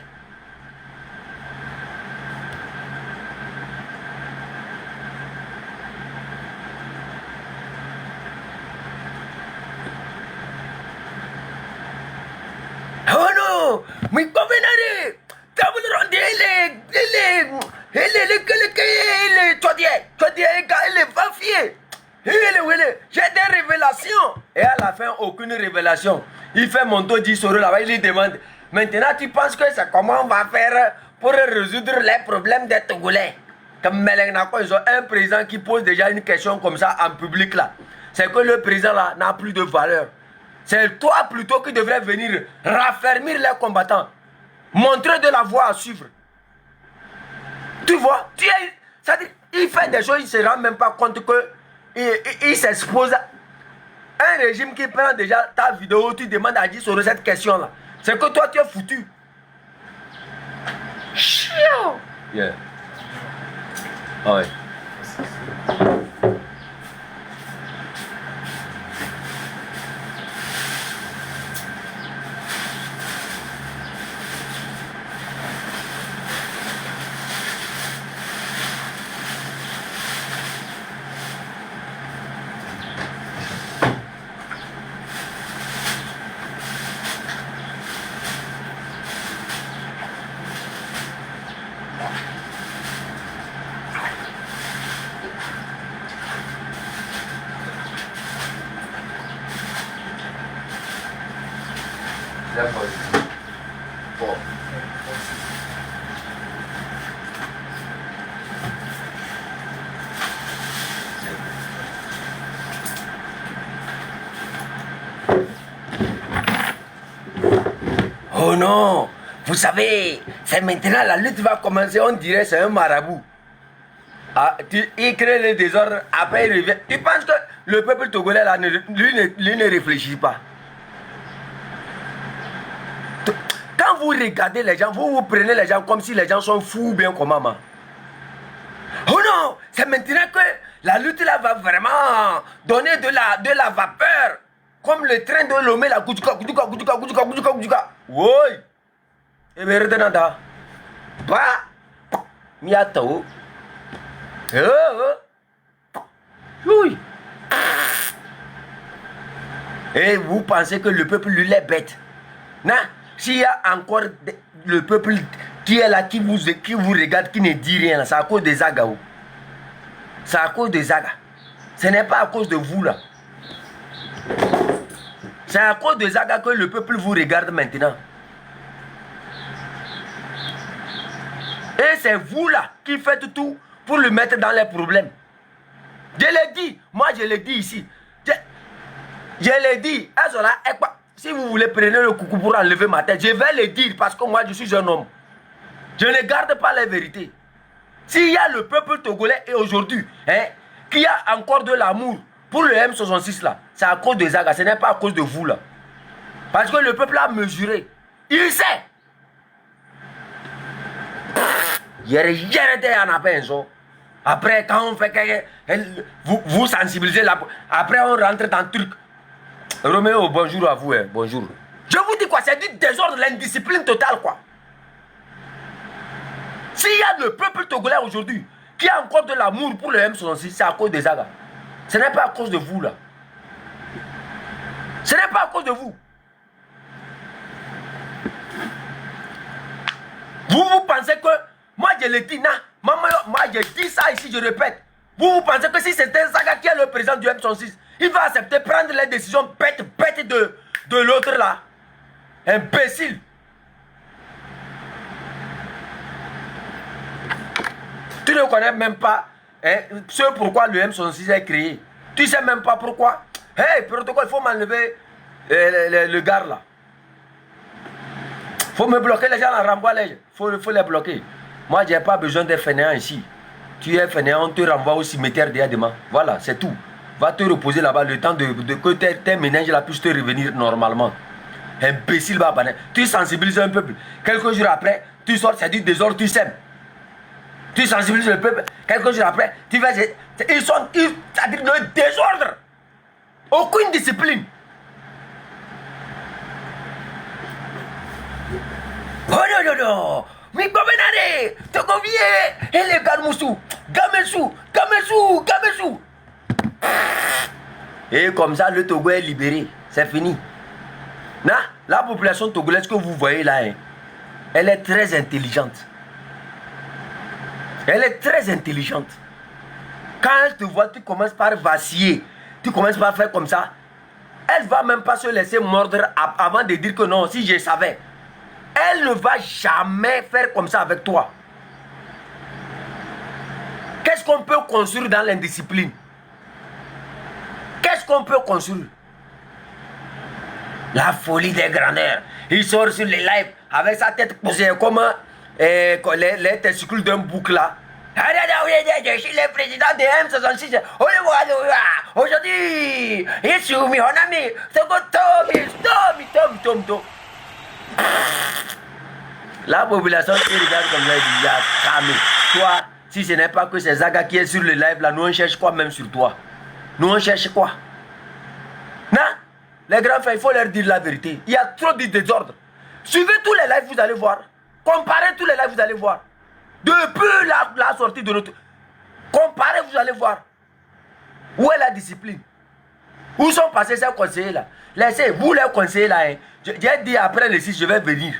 [SPEAKER 1] Oh non! Mais comment on j'ai des révélations. Et à la fin, aucune révélation. Il fait mon dos 10 euros là-bas, il lui demande Maintenant, tu penses que c'est comment on va faire pour résoudre les problèmes des Togolais. Comme Melenako, ils ont un président qui pose déjà une question comme ça en public là. C'est que le président là n'a plus de valeur. C'est toi plutôt qui devrais venir raffermir les combattants. Montrer de la voie à suivre. Tu vois, c'est-à-dire, il fait des choses, il ne se rend même pas compte que il s'expose à un régime qui prend déjà ta vidéo, tu demandes à dire sur cette question-là. C'est que toi, tu es foutu. Chiant. Yeah. Ah ouais. D'accord. Bon. Oh non, vous savez, c'est maintenant la lutte va commencer, on dirait c'est un marabout. Ah, il crée le désordre, après il revient. Tu penses que le peuple togolais là, lui ne réfléchit pas? Quand vous regardez les gens, vous prenez les gens comme si les gens sont fous ou bien comme maman. Oh non, c'est maintenant que la lutte là va vraiment donner de la vapeur. Comme le train de Lomé, la Goudjouka. Oui. Et bien, retenez-le. Bah, miato. Oui. Et vous pensez que le peuple lui est bête? Non. S'il y a encore le peuple qui est là, qui vous regarde, qui ne dit rien, c'est à cause des Zaga. C'est à cause des Zaga. Ce n'est pas à cause de vous là. C'est à cause des Zaga que le peuple vous regarde maintenant. Et c'est vous là qui faites tout pour le mettre dans les problèmes. Je l'ai dit, moi je l'ai dit ici. Je l'ai dit, si vous voulez prendre le coucou pour enlever ma tête, je vais le dire parce que moi je suis un homme. Je ne garde pas la vérité. S'il y a le peuple togolais et aujourd'hui, qui a encore de l'amour pour le M66 là, c'est à cause des Zaga, ce n'est pas à cause de vous là. Parce que le peuple a mesuré. Il sait. Après, quand on fait vous sensibilisez là, après on rentre dans le truc. Roméo, bonjour à vous, bonjour. Je vous dis quoi, c'est du désordre, l'indiscipline totale quoi. S'il y a le peuple togolais aujourd'hui qui a encore de l'amour pour le M66, c'est à cause des Zaga. Ce n'est pas à cause de vous là. Ce n'est pas à cause de vous. Vous pensez que, moi je le dis, moi je dis ça ici, je répète. Vous pensez que si c'était Zaga qui est le président du M66, il va accepter prendre les décisions bêtes de l'autre là. Imbécile. Tu ne connais même pas ce pourquoi le M66 est créé. Tu ne sais même pas pourquoi. Hey, protocole, il faut m'enlever le gars là. Il faut me bloquer les gens, la renvoie les gens. Il faut les bloquer. Moi, je n'ai pas besoin d'être fainéant ici. Tu es fainéant, on te renvoie au cimetière demain. Voilà, c'est tout. Va te reposer là-bas le temps que tes méninges là puissent te revenir normalement. Imbécile, tu sensibilises un peuple. Quelques jours après, tu sors, c'est du désordre, tu sèmes. Tu sensibilises le peuple. Quelques jours après, tu vas. C'est-à-dire le désordre. Aucune discipline. Oh non, non, non. Mi gomenare. Togovie. Et les Gamoussou. Gamessou. Et comme ça, le Togo est libéré. C'est fini. La population togolaise que vous voyez là, elle est très intelligente. Elle est très intelligente. Quand elle te voit, tu commences par vaciller. Tu commences par faire comme ça. Elle ne va même pas se laisser mordre avant de dire que non, si je savais. Elle ne va jamais faire comme ça avec toi. Qu'est-ce qu'on peut construire dans l'indiscipline? Qu'est-ce qu'on peut construire? La folie des grandeurs. Il sort sur les lives avec sa tête posée comme les testicules d'un bouc là. Je suis le président de M66. Aujourd'hui, il suis mon ami. La population qui regarde comme ça, il dit, calme. Toi, si ce n'est pas que c'est Zaga qui est sur le live là, nous on cherche quoi même sur toi? Nous on cherche quoi? Non? Les grands frères, il faut leur dire la vérité. Il y a trop de désordre. Suivez tous les lives, vous allez voir. Comparez tous les lives, vous allez voir. Depuis la sortie de notre... Comparez, vous allez voir. Où est la discipline? Où sont passés ces conseillers là? Laissez-vous les conseillers là. Hein. J'ai dit après le 6, je vais venir.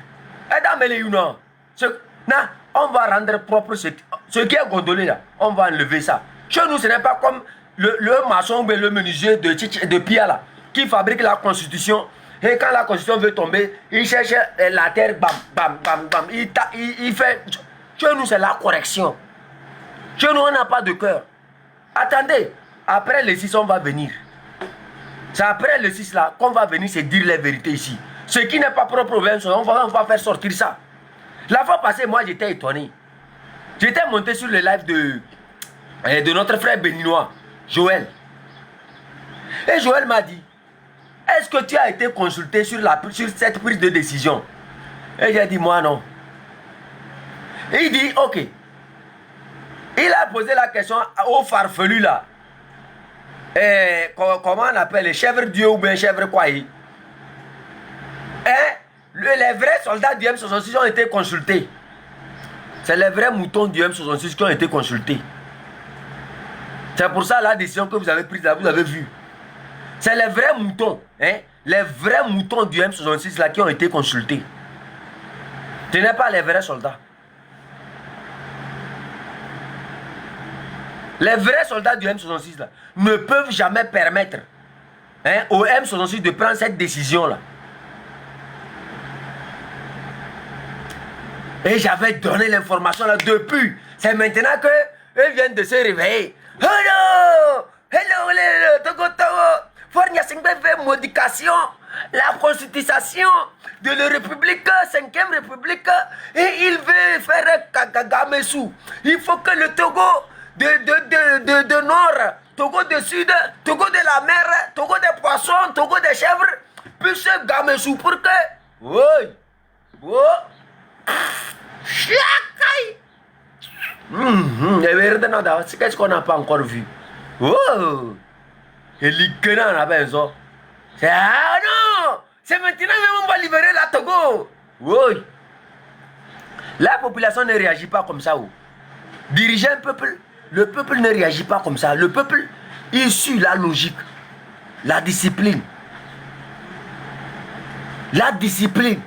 [SPEAKER 1] Et dans les non. On va rendre propre ce qui est gondolé là. On va enlever ça. Chez nous, ce n'est pas comme le maçon ou le menuisier de Pia là, qui fabrique la constitution. Et quand la constitution veut tomber, il cherche la terre, bam, bam, bam, bam. Il fait... Chez nous, c'est la correction. Chez nous, on n'a pas de cœur. Attendez, après le 6, on va venir. C'est après le 6 là qu'on va venir se dire les vérités ici. Ce qui n'est pas propre au VM, on va faire sortir ça. La fois passée, moi, j'étais étonné. J'étais monté sur le live de notre frère béninois, Joël. Et Joël m'a dit, est-ce que tu as été consulté sur cette prise de décision? Et j'ai dit, moi non. Et il dit, ok. Il a posé la question au farfelu là. Et, comment on appelle les chèvres Dieu ou bien chèvres quoi? Les vrais soldats du M66 ont été consultés. C'est les vrais moutons du M66 qui ont été consultés. C'est pour ça la décision que vous avez prise là, vous avez vu. C'est les vrais moutons, hein, les vrais moutons du M66 là qui ont été consultés. Ce n'est pas les vrais soldats. Les vrais soldats du M66 là ne peuvent jamais permettre, hein, au M66 de prendre cette décision là. Et j'avais donné l'information là depuis. C'est maintenant que ils viennent de se réveiller. Hello! Hello, Togo Togo! Fornia Singbe fait modification, la constitution de la République, 5e République, et il veut faire Kagamesu. Il faut que le Togo de nord, Togo de sud, Togo de la mer, Togo des poissons, Togo des chèvres, puisse Gamesu pour que... Oui! Oh! Qu'est-ce qu'on n'a pas encore vu? Oh! Et l'Ikena n'a pas besoin. Ah non! C'est maintenant même on va libérer la Togo. Oui. La population ne réagit pas comme ça. Diriger un peuple, le peuple ne réagit pas comme ça. Le peuple, il suit la logique, la discipline. La discipline.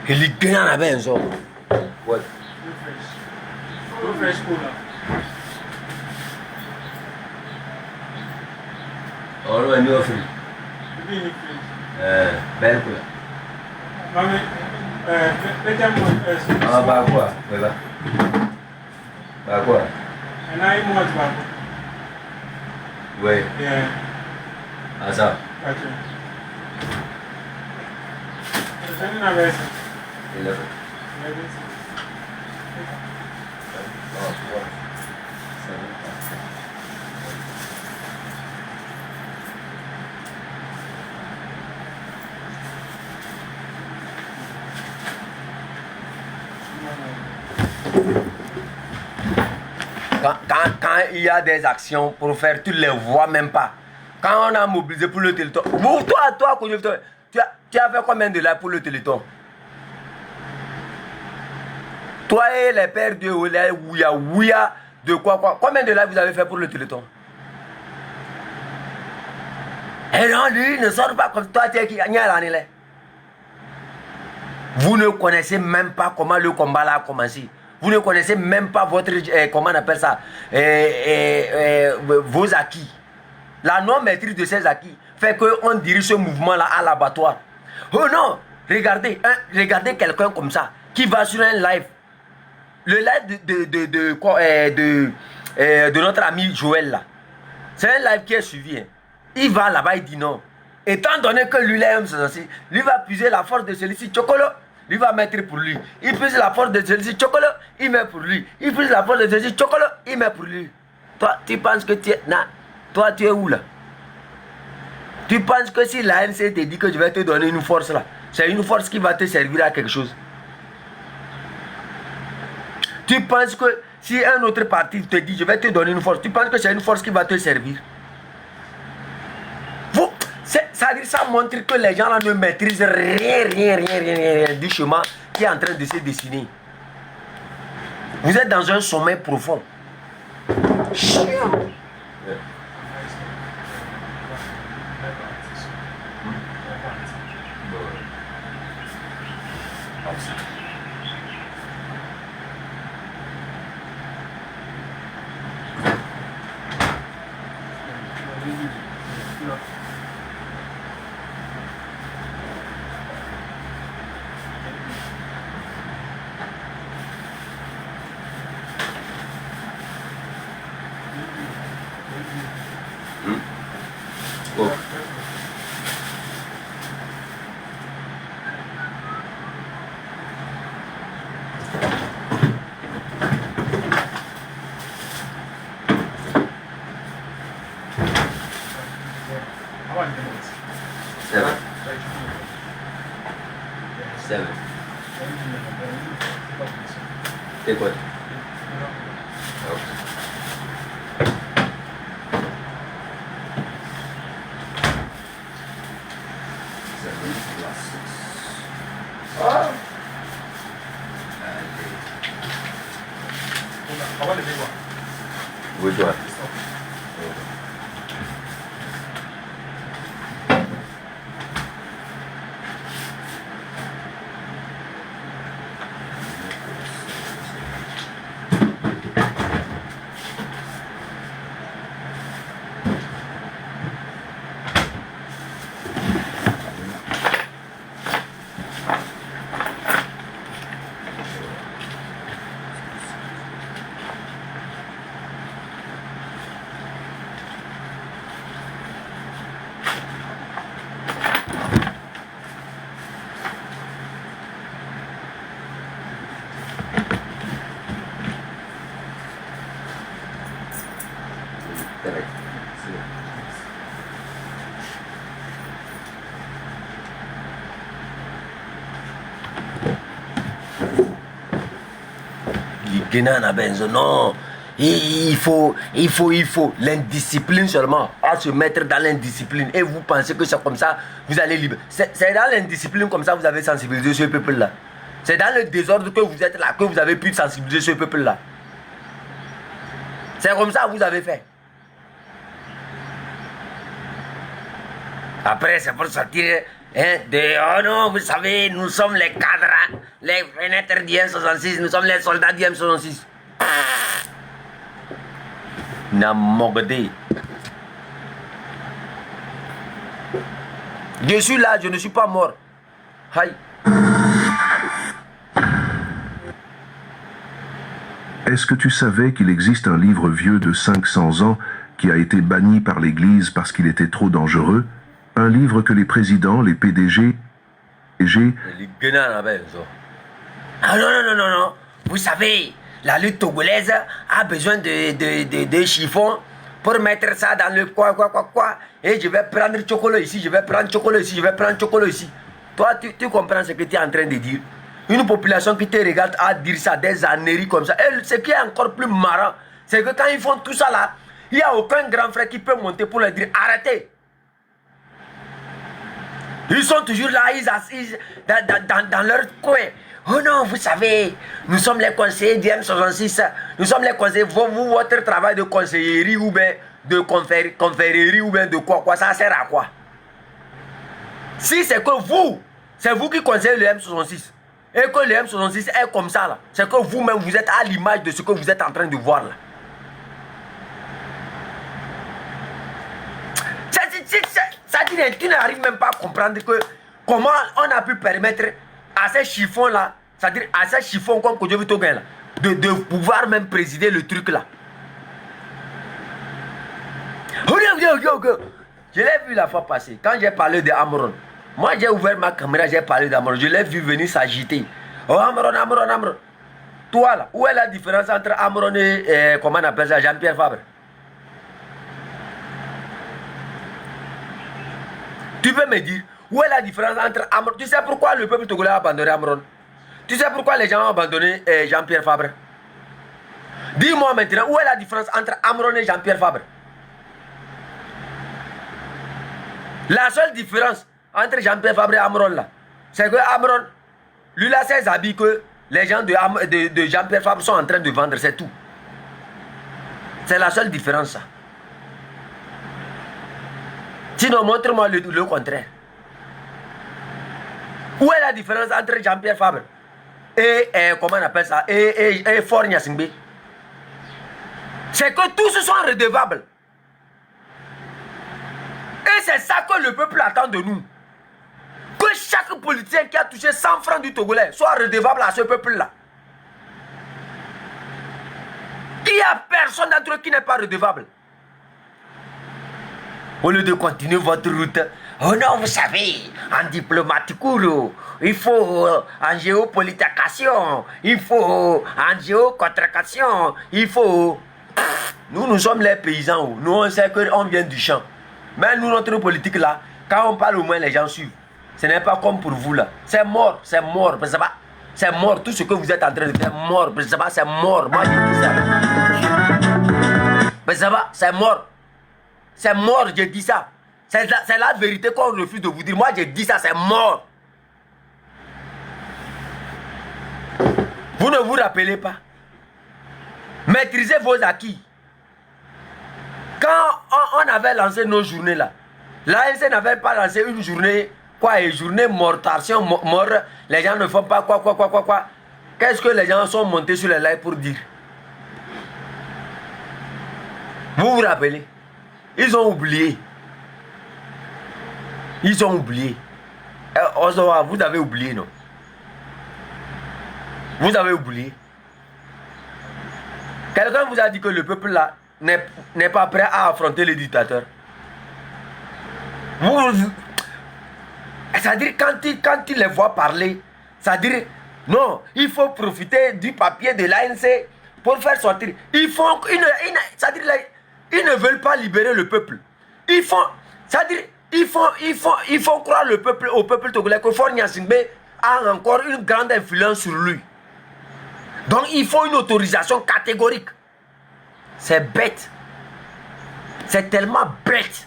[SPEAKER 1] Il est bien à la maison. Ouais. Oh non, il est offert. Belle couleur. Ah, bah quoi? Bah quoi? Oui. Ah ça. Quand il y a des actions pour faire, tu ne les vois même pas. Quand on a mobilisé pour le téléthon, pour toi, tu as fait combien de là pour le téléthon? Toi et les pères de Ouya, de quoi? Combien de là vous avez fait pour le téléthon? Et non, lui, ne sort pas comme toi, tu es qui a l'année. Vous ne connaissez même pas comment le combat là a commencé. Vous ne connaissez même pas votre, comment on appelle ça, vos acquis. La non-maîtrise de ces acquis fait qu'on dirige ce mouvement-là à l'abattoir. Oh non, regardez, regardez quelqu'un comme ça qui va sur un live. Le live de notre ami Joël là. C'est un live qui est suivi. Hein. Il va là-bas, il dit non. Étant donné que lui, lui va puiser la force de celui-ci, Chocolo, lui va mettre pour lui. Il puise la force de celui-ci, Chocolo, il met pour lui. Il puise la force de celui-ci, Chocolo, il met pour lui. Toi, tu penses que tu es... Non. Toi, tu es où là? Tu penses que si l'ANC te dit que je vais te donner une force là, c'est une force qui va te servir à quelque chose? Tu penses que si un autre parti te dit je vais te donner une force, tu penses que c'est une force qui va te servir? Ça montre que les gens là ne maîtrisent rien du chemin qui est en train de se dessiner. Vous êtes dans un sommeil profond. Chiant. Take what? Which one? Non, il faut l'indiscipline seulement, à se mettre dans l'indiscipline. Et vous pensez que c'est comme ça, vous allez libre. C'est dans l'indiscipline comme ça, vous avez sensibilisé ce peuple-là. C'est dans le désordre que vous êtes là, que vous avez pu sensibiliser ce peuple-là. C'est comme ça que vous avez fait. Après, c'est pour sortir oh non, vous savez, nous sommes les cadres, les fenêtres d'IM66, nous sommes les soldats d'IM66. Namogde. Je suis là, je ne suis pas mort. Aïe.
[SPEAKER 2] Est-ce que tu savais qu'il existe un livre vieux de 500 ans qui a été banni par l'Église parce qu'il était trop dangereux? Un livre que les présidents, les PDG...
[SPEAKER 1] Ah non. Vous savez, la lutte togolaise a besoin de chiffons pour mettre ça dans le quoi. Et je vais prendre chocolat ici, je vais prendre chocolat ici, je vais prendre chocolat ici. Toi, tu comprends ce que tu es en train de dire? Une population qui te regarde à dire ça, des âneries comme ça. Et ce qui est encore plus marrant, c'est que quand ils font tout ça là, il n'y a aucun grand frère qui peut monter pour leur dire arrêtez. Ils sont toujours là, ils assisent dans leur coin. Oh non, vous savez, nous sommes les conseillers d'IM66. Nous sommes les conseillers. Vous, votre travail de conseillerie ou bien de confrérie ou bien de quoi, ça sert à quoi? Si c'est que vous, c'est vous qui conseillez le M66. et que le M66 est comme ça là, c'est que vous-même vous êtes à l'image de ce que vous êtes en train de voir là. Ça dit, tu n'arrives même pas à comprendre que comment on a pu permettre à ces chiffons là, c'est-à-dire à ces chiffons comme Kodjovi Togen là, de pouvoir même présider le truc là. Je l'ai vu la fois passée, quand j'ai parlé de Amron. Moi j'ai ouvert ma caméra, j'ai parlé d'Amron. Je l'ai vu venir s'agiter. Oh Amron. Toi là, où est la différence entre Amron et comment on appelle ça, Jean-Pierre Fabre? Tu peux me dire, où est la différence entre Amron? Tu sais pourquoi le peuple togolais a abandonné Amron? Tu sais pourquoi les gens ont abandonné Jean-Pierre Fabre? Dis-moi maintenant, où est la différence entre Amron et Jean-Pierre Fabre? La seule différence entre Jean-Pierre Fabre et Amron là, c'est que Amron, lui là, ses habits que les gens de Jean-Pierre Fabre sont en train de vendre, c'est tout. C'est la seule différence ça. Sinon, montre-moi le contraire. Où est la différence entre Jean-Pierre Fabre et comment on appelle ça, et Faure Gnassingbé? C'est que tous sont redevables. Et c'est ça que le peuple attend de nous. Que chaque politicien qui a touché 100 francs du Togolais soit redevable à ce peuple-là. Il n'y a personne d'entre eux qui n'est pas redevable. Au lieu de continuer votre route, oh non, vous savez, en diplomatique, il faut en géopolitication, il faut en géocontraction, il faut... Nous sommes les paysans, nous on sait qu'on vient du champ. Mais nous, notre politique là, quand on parle au moins les gens suivent. Ce n'est pas comme pour vous là. C'est mort, c'est mort. C'est mort, tout ce que vous êtes en train de faire, mort. C'est mort, moi je dis ça. Mais ça va, c'est mort. C'est mort, je dis ça. C'est la vérité qu'on refuse de vous dire. Moi je dis ça, c'est mort. Vous ne vous rappelez pas. Maîtrisez vos acquis. Quand on avait lancé nos journées là, l'ANC n'avait pas lancé une journée, une journée mortation, mort, les gens ne font pas quoi. Qu'est-ce que les gens sont montés sur les lives pour dire? Vous vous rappelez? Ils ont oublié. Vous avez oublié, non? Vous avez oublié. Quelqu'un vous a dit que le peuple là n'est pas prêt à affronter les dictateurs. C'est-à-dire quand il les voit parler, c'est-à-dire non, il faut profiter du papier de l'ANC pour faire sortir. C'est-à-dire ils ne veulent pas libérer le peuple. C'est-à-dire ils font croire au peuple togolais que Faure Gnassingbé a encore une grande influence sur lui. Donc il faut une autorisation catégorique. C'est bête. C'est tellement bête.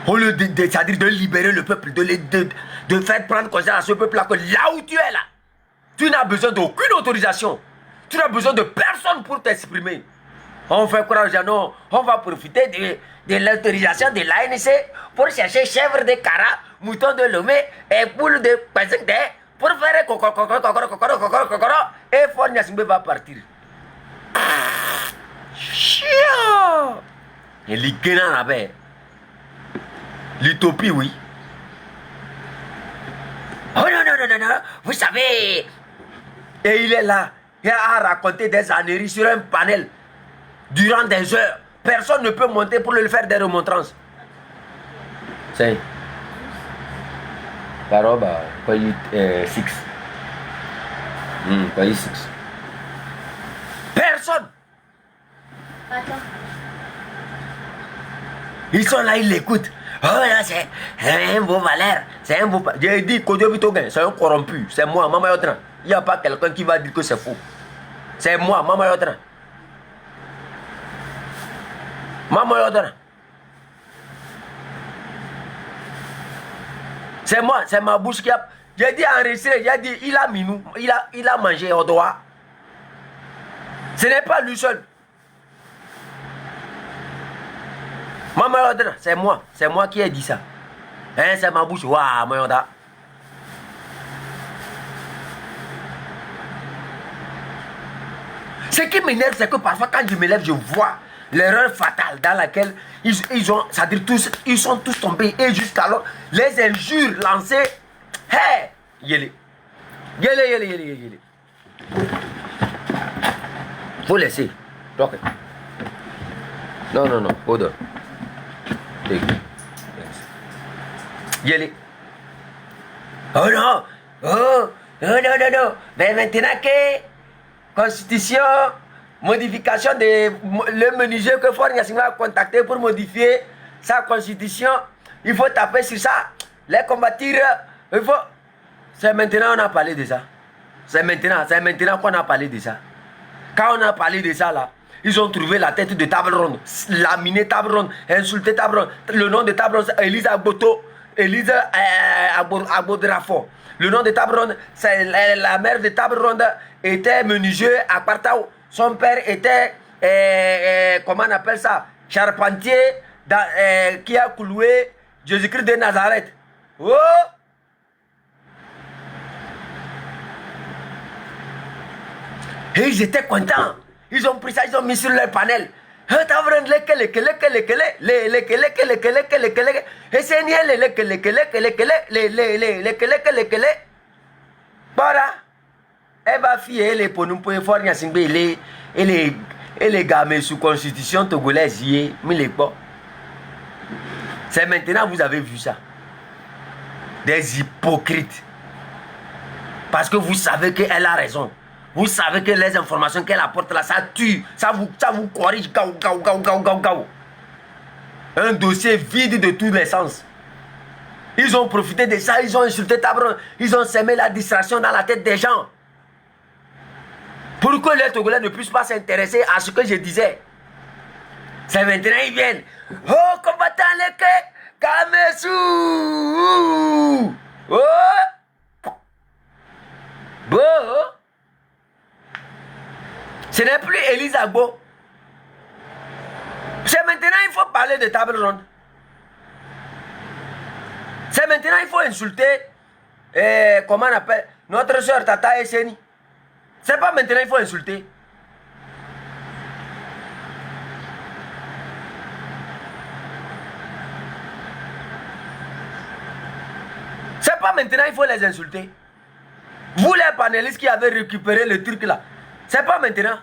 [SPEAKER 1] Au lieu c'est-à-dire de libérer le peuple, de faire prendre conscience à ce peuple-là que là où tu es là, tu n'as besoin d'aucune autorisation. Tu n'as besoin de personne pour t'exprimer. On fait croire aux gens, non, on va profiter de l'autorisation de l'ANC pour chercher chèvre de Kara, mouton de Lomé et poule de Pazekde pour faire et Faure Gnassingbé va partir. Chiant! Et l'Iguénan là-bas. L'utopie, oui. Oh non, vous savez. Et il est là. Il a raconté des âneries sur un panel durant des heures. Personne ne peut monter pour lui faire des remontrances. C'est. Karoba, pays 6. Pays 6. Personne.
[SPEAKER 3] Attends.
[SPEAKER 1] Ils sont là, ils l'écoutent. Oh là, c'est un beau valeur. C'est un beau. J'ai dit Kodjovi Togen, c'est un corrompu. C'est moi, Mama Yotran. Il n'y a pas quelqu'un qui va dire que c'est faux. C'est moi, Mama Yotran. Mama Yotran. C'est moi, c'est ma bouche qui a. J'ai dit enregistré, j'ai dit il a minou, il a mangé au doigt. Ce n'est pas lui seul. Maman Yodra, c'est moi qui ai dit ça. Hein, c'est ma bouche. Waouh, mon yonda. Ce qui m'énerve, c'est que parfois, quand je me lève, je vois l'erreur fatale dans laquelle c'est-à-dire tous, ils sont tous tombés. Et jusqu'alors, les injures lancées. Hey! Yélé. Yélé, yélé, yélé, yélé. Faut laisser. Ok. Non, non, non. Hold on. Yélé. Oh non! Oh! Non, non, non, non. Mais maintenant que Constitution, modification de le menuisier que Fort Nyassinga a contacté pour modifier sa constitution, il faut taper sur ça, les combattre, il faut... C'est maintenant qu'on a parlé de ça. C'est maintenant qu'on a parlé de ça. Quand on a parlé de ça là, ils ont trouvé la tête de table ronde, laminé table ronde, insulté table ronde. Le nom de table ronde, c'est Elisa Agboto, Elisa Agbodrafo. Le nom de table ronde, c'est la mère de table ronde était menuisier à Partao. Son père était, comment on appelle ça, charpentier qui a cloué Jésus-Christ de Nazareth. Oh! Et ils étaient contents. Ils ont pris ça, ils ont mis sur leur panel. Voilà. Elle va fier les ponumpo et fort Nyasingbe et les gamins sous constitution togolaise. C'est maintenant vous avez vu ça. Des hypocrites. Parce que vous savez qu'elle a raison. Vous savez que les informations qu'elle apporte là, ça tue. Ça vous corrige. Gaou. Un dossier vide de tous les sens. Ils ont profité de ça, ils ont insulté Tabron. Ils ont semé la distraction dans la tête des gens. Pour que les Togolais ne puissent pas s'intéresser à ce que je disais. C'est maintenant ils viennent. Oh, combattant les quais, Kamesou. Oh. Bon. Ce n'est plus Elisa Agbo. C'est maintenant il faut parler de table ronde. C'est maintenant il faut insulter, comment on appelle, notre soeur Tata Esseni. C'est pas maintenant il faut insulter. C'est pas maintenant il faut les insulter. Vous les panélistes qui avez récupéré le truc là, c'est pas maintenant.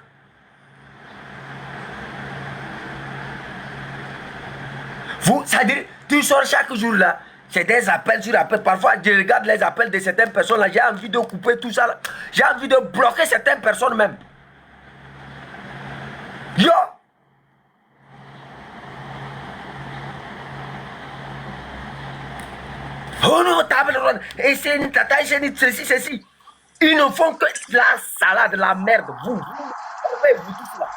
[SPEAKER 1] Vous, c'est-à-dire, tu sors chaque jour là, c'est des appels sur appels. Parfois, je regarde les appels de certaines personnes là, j'ai envie de couper tout ça là. J'ai envie de bloquer certaines personnes même. Yo! Oh non, table ronde, et c'est une tata, et c'est ceci. Ils ne font que la salade, la merde. Vous tous là.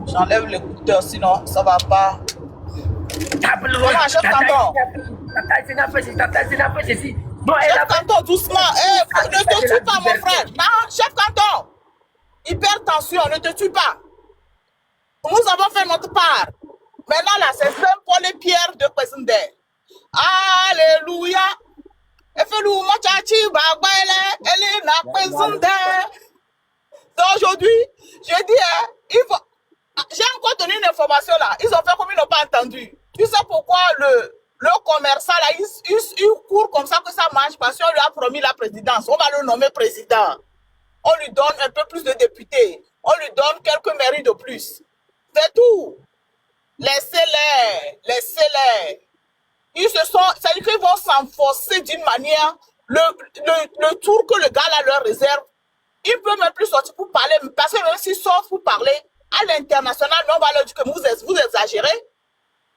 [SPEAKER 4] J'enlève l'écouteur, sinon ça va pas.
[SPEAKER 1] Table ronde, Tata, fait ceci. Non,
[SPEAKER 4] chef Canton, doucement. Ne te tue pas, mon frère. Non, chef Canton. Hypertension, ne te tue pas. Nous avons fait notre part. Maintenant, là, c'est simple pour les pierres de président. Alléluia. Aujourd'hui, je dis, j'ai encore donné une information là. Ils ont fait comme ils n'ont pas entendu. Tu sais pourquoi le commerçant là, il court comme ça que ça marche parce qu'on lui a promis la présidence. On va le nommer président. On lui donne un peu plus de députés. On lui donne quelques mairies de plus. C'est tout. Laissez-les. C'est-à-dire qu'ils vont s'enforcer d'une manière. Le tour que le gars là leur réserve, il ne peut même plus sortir pour parler. Parce que même s'il sort pour parler à l'international, on va leur dire que vous exagérez.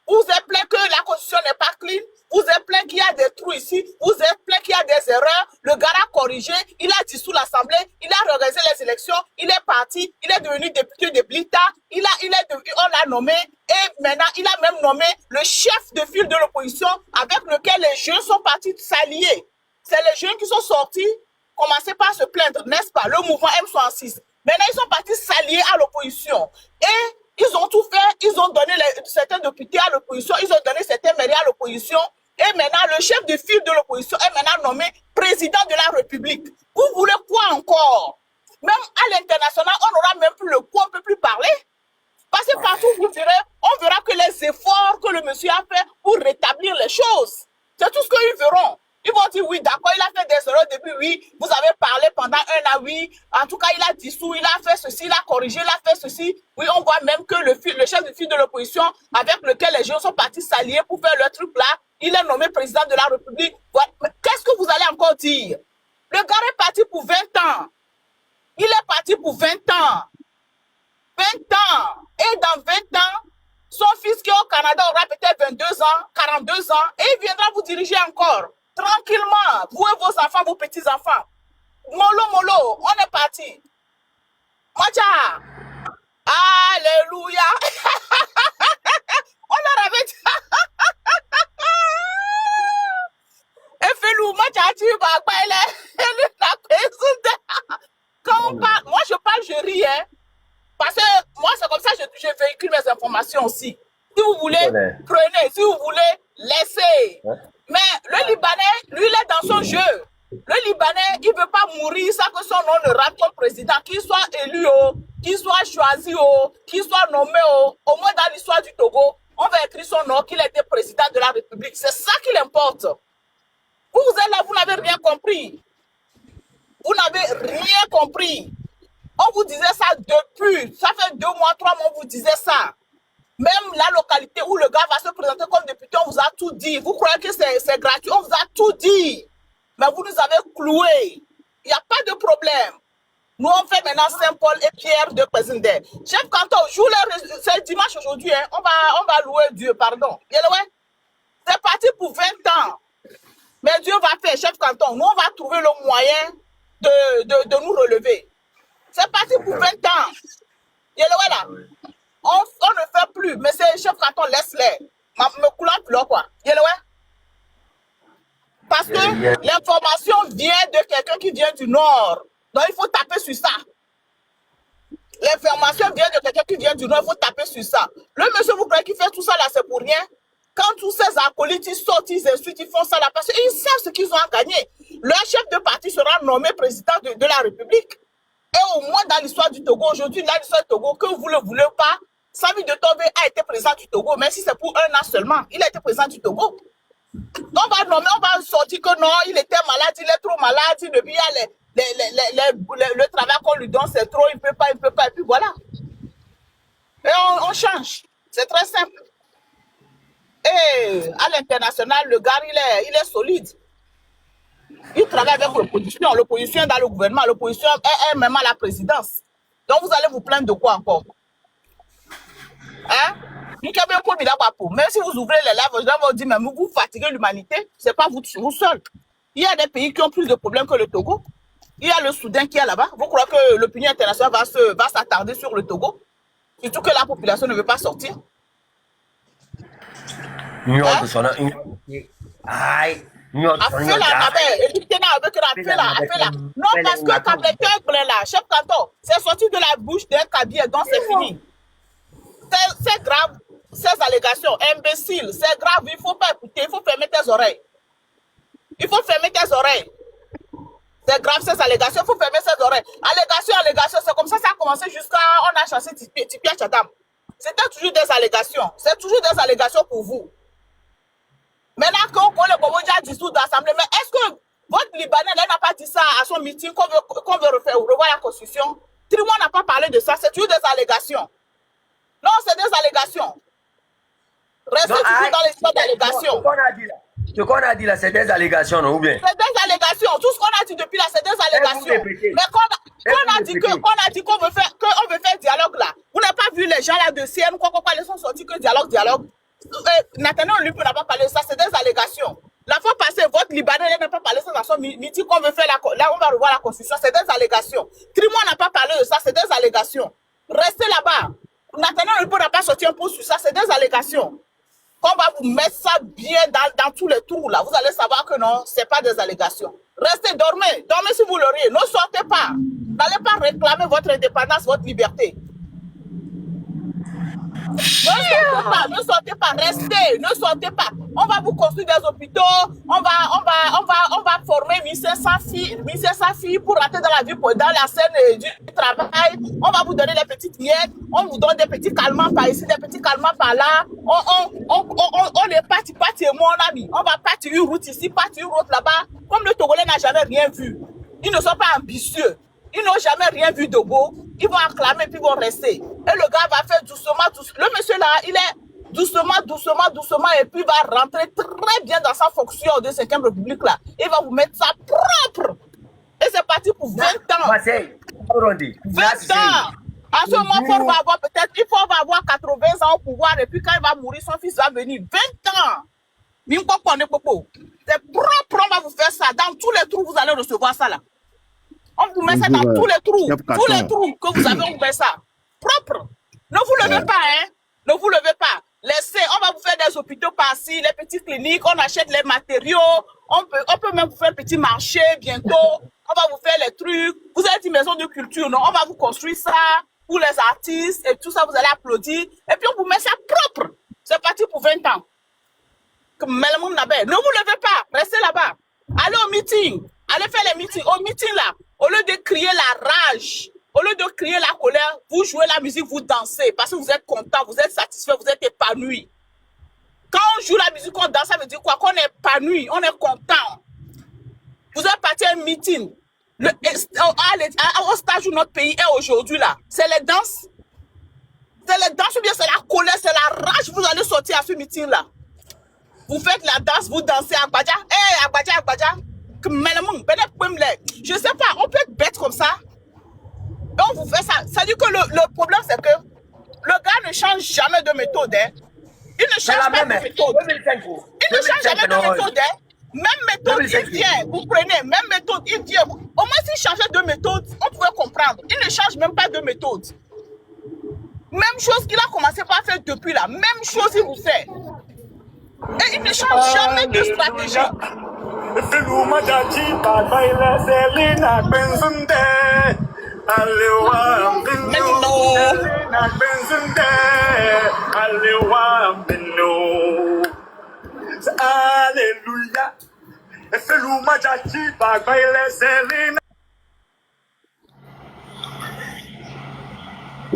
[SPEAKER 4] Vous êtes plein que la constitution n'est pas clean. Vous êtes plein qu'il y a des trous ici. Vous êtes plein qu'il y a des erreurs. Le gars a corrigé. Il a dissous l'Assemblée. Il a regardé les élections. Il est parti. Il est devenu député de Blita. On l'a nommé. Et maintenant, il a même nommé le chef de file de l'opposition avec lequel les jeunes sont partis s'allier. C'est les jeunes qui sont sortis, commencez par se plaindre, n'est-ce pas? Le mouvement M66. Maintenant, ils sont partis s'allier à l'opposition. Et Ils ont tout fait, ils ont donné certains députés à l'opposition, ils ont donné certains maires à l'opposition. Et maintenant, le chef de file de l'opposition est maintenant nommé président de la République. Vous voulez quoi encore? Même à l'international, on n'aura même plus le quoi, on ne peut plus parler. Parce que partout, vous verrez, on verra que les efforts que le monsieur a fait pour rétablir les choses. C'est tout ce qu'ils verront. Ils vont dire, oui, d'accord, il a fait des erreurs depuis, oui, vous avez parlé pendant 1 an, oui, en tout cas, il a dissous, il a fait ceci, il a corrigé, il a fait ceci. Oui, on voit même que le chef de file de l'opposition, avec lequel les gens sont partis s'allier pour faire leur truc là, il est nommé président de la République. Qu'est-ce que vous allez encore dire? Le gars est parti pour 20 ans. Il est parti pour 20 ans. 20 ans. Et dans 20 ans, son fils qui est au Canada aura peut-être 22 ans, 42 ans, et il viendra vous diriger encore. Tranquillement. Vous et vos enfants, vos petits-enfants. Mollo, mollo, on est parti. Macha. Alléluia. On leur avait dit. Et Felou, Macha, tu vas quand on parle, moi je parle, je ris, hein. Parce que moi, c'est comme ça que je véhicule mes informations aussi. Si vous voulez, prenez. Si vous voulez, laissez. Mais le Libanais, lui, il est dans son jeu. Le Libanais, il ne veut pas mourir sans que son nom ne rate comme président. Qu'il soit élu, qu'il soit choisi, qu'il soit nommé, au moins dans l'histoire du Togo, on va écrire son nom, qu'il était président de la République. C'est ça qui l'importe. Vous êtes là, vous n'avez rien compris. Vous n'avez rien compris. On vous disait ça depuis, ça fait 2 mois, 3 mois, on vous disait ça. Même la localité où le gars va se présenter comme député, on vous a tout dit. Vous croyez que c'est gratuit? On vous a tout dit. Mais vous nous avez cloués. Il n'y a pas de problème. Nous, on fait maintenant Saint-Paul et Pierre de Président. Chef Canton, c'est dimanche aujourd'hui, hein. On va louer Dieu, pardon. C'est parti pour 20 ans. Mais Dieu va faire, chef Canton. Nous, on va trouver le moyen de nous relever. C'est parti pour 20 ans. Là. On ne fait plus. Mais c'est chef canton, laisse-les. Me coulant plus là, quoi. Parce que l'information vient de quelqu'un qui vient du Nord. Donc, il faut taper sur ça. L'information vient de quelqu'un qui vient du Nord. Il faut taper sur ça. Le monsieur, vous croyez qu'il fait tout ça là, c'est pour rien? Quand tous ces acolytes, ils sortent, ils insultent, ils font ça là, parce qu'ils savent ce qu'ils ont à gagner. Leur chef de parti sera nommé président de la République. Et au moins dans l'histoire du Togo, aujourd'hui, dans l'histoire du Togo, que vous ne le voulez pas, Samy de Tombé a été président du Togo, même si c'est pour 1 an seulement. Il a été président du Togo. On va nommer, on va sortir que non, il était malade, il est trop malade, depuis le travail qu'on lui donne, c'est trop, il ne peut pas, et puis voilà. Et on change. C'est très simple. Et à l'international, le gars, il est solide. Il travaille avec l'opposition. L'opposition est dans le gouvernement. L'opposition est même à la présidence. Donc, vous allez vous plaindre de quoi encore? Hein? Même si vous ouvrez les lèvres, je vais vous dire, mais vous fatiguez l'humanité. Ce n'est pas vous seul. Il y a des pays qui ont plus de problèmes que le Togo. Il y a le Soudan qui est là-bas. Vous croyez que l'opinion internationale va s'attarder sur le Togo? Surtout que la population ne veut pas sortir.
[SPEAKER 1] Aïe.
[SPEAKER 4] Non, parce que chef canton, c'est sorti de la bouche d'un cabinet, donc c'est fini. C'est grave, ces allégations, imbéciles, c'est grave, il ne faut pas écouter, il faut fermer tes oreilles. Il faut fermer tes oreilles. C'est grave ces allégations, il faut fermer ses oreilles. Allégation, c'est comme ça a commencé jusqu'à, on a chassé Tipia Tchadam. C'était toujours des allégations, c'est toujours des allégations pour vous. Maintenant qu'on le Boboja dissout d'assemblée, mais est-ce que votre Libanais n'a pas dit ça à son meeting qu'on veut revoir la constitution? Trimon n'a pas parlé de ça, c'est toujours des allégations. Non, c'est des allégations. Restez toujours dans l'histoire d'allégations.
[SPEAKER 1] Ce qu'on a dit là, c'est des allégations, non, ou bien? C'est
[SPEAKER 4] des allégations. Tout ce qu'on a dit depuis là, c'est des allégations. Mais qu'on a dit qu'on veut faire dialogue là. Vous n'avez pas vu les gens là de CM, quoi, ils sont sortis que dialogue. Nathalie, lui n'a pas parlé de ça, c'est des allégations. La fois passée, votre Libanais n'a pas parlé de ça dans son meeting qu'on veut faire là, on va revoir la constitution, c'est des allégations. Trimon n'a pas parlé de ça, c'est des allégations. Restez là-bas. Nathalie, lui n'a pas sorti un pouce sur ça, c'est des allégations. Qu'on va vous mettre ça bien dans tous les trous là, vous allez savoir que non, c'est pas des allégations. Restez, dormez si vous l'auriez, ne sortez pas. N'allez pas réclamer votre indépendance, votre liberté. Ne sortez pas, restez, ne sortez pas. On va vous construire des hôpitaux, on va former 1500 filles pour rentrer dans la vie, dans la scène du travail. On va vous donner des petites miettes, on vous donne des petits calmants par ici, des petits calmants par là. On est parti mon ami. On va partir une route ici, partir une route là-bas. Comme le Togolais n'a jamais rien vu. Ils ne sont pas ambitieux. Ils n'ont jamais rien vu de beau. Ils vont acclamer puis ils vont rester. Et le gars va faire doucement. Le monsieur là, il est doucement et puis il va rentrer très bien dans sa fonction de 5e République là. Il va vous mettre ça propre. Et c'est parti pour 20 ans. 20 ans. En ce moment, il faut avoir 80 ans au pouvoir et puis quand il va mourir, son fils va venir. 20 ans. C'est propre, on va vous faire ça. Dans tous les trous, vous allez recevoir ça là. On vous met ça dans tous les trous. Tous les trous que vous avez, on vous met ça. Propre. Ne vous levez pas, hein. Ne vous levez pas. Laissez, on va vous faire des hôpitaux par-ci, les petites cliniques, on achète les matériaux. On peut même vous faire un petit marché bientôt. On va vous faire les trucs. Vous êtes une maison de culture, non? On va vous construire ça pour les artistes et tout ça, vous allez applaudir. Et puis on vous met ça propre. C'est parti pour 20 ans. Ne vous levez pas, restez là-bas. Allez au meeting, allez faire les meetings. Au meeting là, au lieu de crier la rage, au lieu de crier la colère, vous jouez la musique, vous dansez parce que vous êtes content, vous êtes satisfait, vous êtes épanoui. Quand on joue la musique, on danse, ça veut dire quoi? Qu'on est épanoui, on est content. Vous êtes parti à un meeting. Au stage où notre pays est aujourd'hui là, c'est les danses. C'est les danses ou bien c'est la colère, c'est la rage. Vous allez sortir à ce meeting là. Vous faites la danse, vous dansez à Agbadja. Hé, Agbadja. Je sais pas, on peut être bête comme ça. Et on vous fait ça. Ça dit que le problème, c'est que le gars ne change jamais de méthode. Hein. Il ne change pas de méthode. Il ne change jamais de méthode. Hein. Même méthode, il vient. Vous prenez, même méthode, il vient. Au moins, s'il changeait de méthode, on pouvait comprendre. Il ne change même pas de méthode. Même chose qu'il a commencé par faire depuis là. Même chose, il vous fait. Et il ne change jamais de stratégie.
[SPEAKER 5] Alléluia.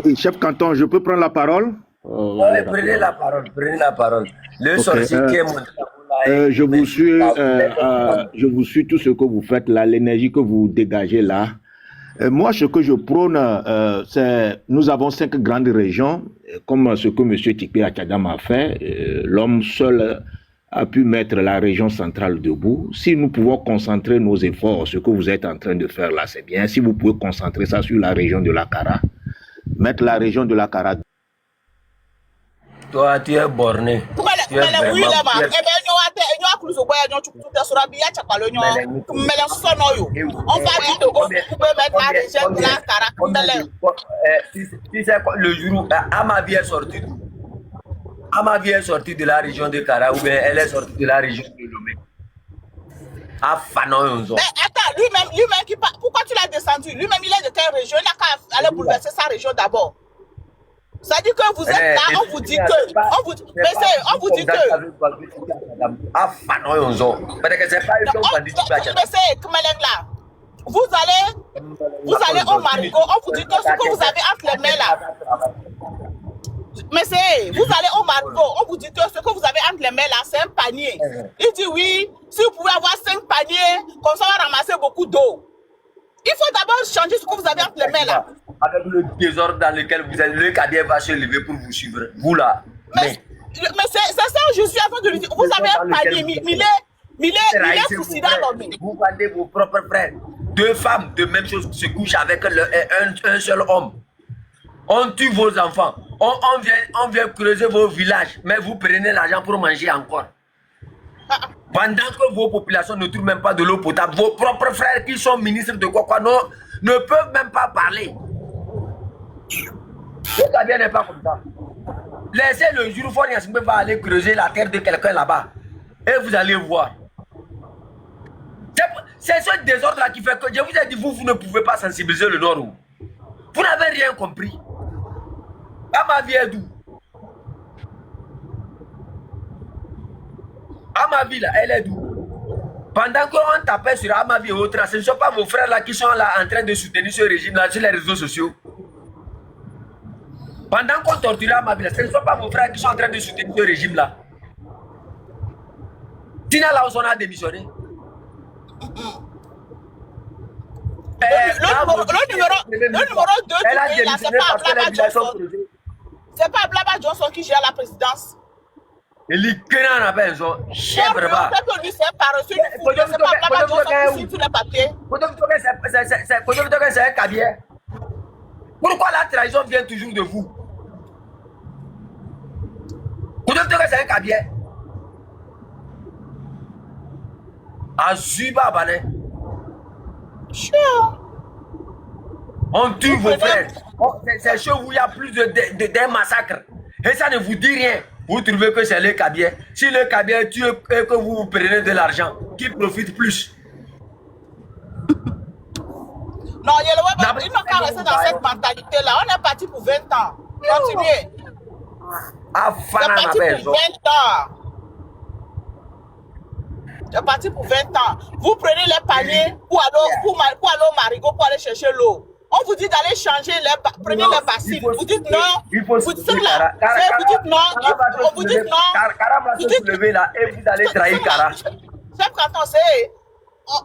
[SPEAKER 6] Oui, chef canton, je peux prendre la parole?
[SPEAKER 1] Prenez la parole. Le sorcier qui est monté.
[SPEAKER 6] Je vous suis tout ce que vous faites là, l'énergie que vous dégagez là. Moi, ce que je prône, c'est nous avons 5 grandes régions, comme ce que M. Tikpi Achadam a fait. L'homme seul a pu mettre la région centrale debout. Si nous pouvons concentrer nos efforts, ce que vous êtes en train de faire là, c'est bien. Si vous pouvez concentrer ça sur la région de la Kara, mettre la région de la Kara.
[SPEAKER 1] Toi, tu es borné. Tu es vraiment... On va dire que vous pouvez mettre la région de la Kara. Tu sais quoi, le jour où Amavi est sorti, Amavi est sortie de la région de Kara ou bien elle est sortie de la région de Lomé. Ah, Fanon. Mais
[SPEAKER 4] attends, lui-même, pourquoi tu l'as descendu? Lui-même, il est de quelle région? Il n'a qu'à aller bouleverser sa région d'abord. Ça dit que vous êtes là, on vous dit que. On vous dit que.
[SPEAKER 1] Ah, Fanon. Parce que c'est pas une chose
[SPEAKER 4] là. Vous allez au Marigot, on vous dit que ce que vous avez entre les mains là. Mais vous allez au Marigot, on vous dit que ce que vous avez entre les mains là, c'est un panier. Il dit oui, si vous pouvez avoir 5 paniers, comme ça on va ramasser beaucoup d'eau. Il faut d'abord changer ce que vous avez entre les mains là.
[SPEAKER 1] Avec le désordre dans lequel vous êtes, le cadet va se lever pour vous suivre. Vous là.
[SPEAKER 4] Mais c'est ça que je suis en train de lui dire. Vous avez un panier, il est foutu dans l'homme.
[SPEAKER 1] Vous vendez vos propres frères. 2 femmes de même chose se couchent avec un seul homme. On tue vos enfants. On vient creuser vos villages, mais vous prenez l'argent pour manger encore. Pendant que vos populations ne trouvent même pas de l'eau potable, vos propres frères qui sont ministres de quoi ne peuvent même pas parler. Le Gabien n'est pas comme ça. Laissez le jour où Fonia va aller creuser la terre de quelqu'un là-bas. Et vous allez voir. C'est ce désordre-là qui fait que je vous ai dit, vous ne pouvez pas sensibiliser le Nord. Vous n'avez rien compris. À ma vie est d'où? Amavi, là, elle est d'où? Pendant qu'on tapait sur Amavi et autres, ce ne sont pas vos frères là qui sont là en train de soutenir ce régime-là sur les réseaux sociaux. Pendant qu'on torturait Amavi, là, ce ne sont pas vos frères qui sont en train de soutenir ce régime-là. Tina Laos, on a démissionné.
[SPEAKER 4] Le numéro 2
[SPEAKER 1] elle a démissionné parce que les villages sont creusés.
[SPEAKER 4] C'est pas Blaba Johnson qui gère la présidence.
[SPEAKER 1] Et les Kenan a besoin. Chèvre va.
[SPEAKER 4] C'est pas Blaba Johnson qui signe tous les papiers.
[SPEAKER 1] C'est un cabier. Pourquoi la trahison vient toujours de vous? C'est un cabier. Azuba Bané. On tue vos frères. C'est chez vous, il y a plus d'un massacre. Et ça ne vous dit rien. Vous trouvez que c'est le cabier. Si le cabier tue et que vous prenez de l'argent, qui profite plus?
[SPEAKER 4] Non, ils n'ont qu'à rester dans cette mentalité-là. On est parti pour 20 ans. Continuez. C'est parti pour 20 ans. C'est parti pour 20 ans. Vous prenez les paniers pour aller au Marigot pour aller chercher l'eau. On vous dit d'aller changer les prenez les bassines. Vous dites non. Vous dites là. Vous dites non. Vous dites non.
[SPEAKER 1] Cara va se lever là et vous allez trahir Cara.
[SPEAKER 4] Chef canton, c'est.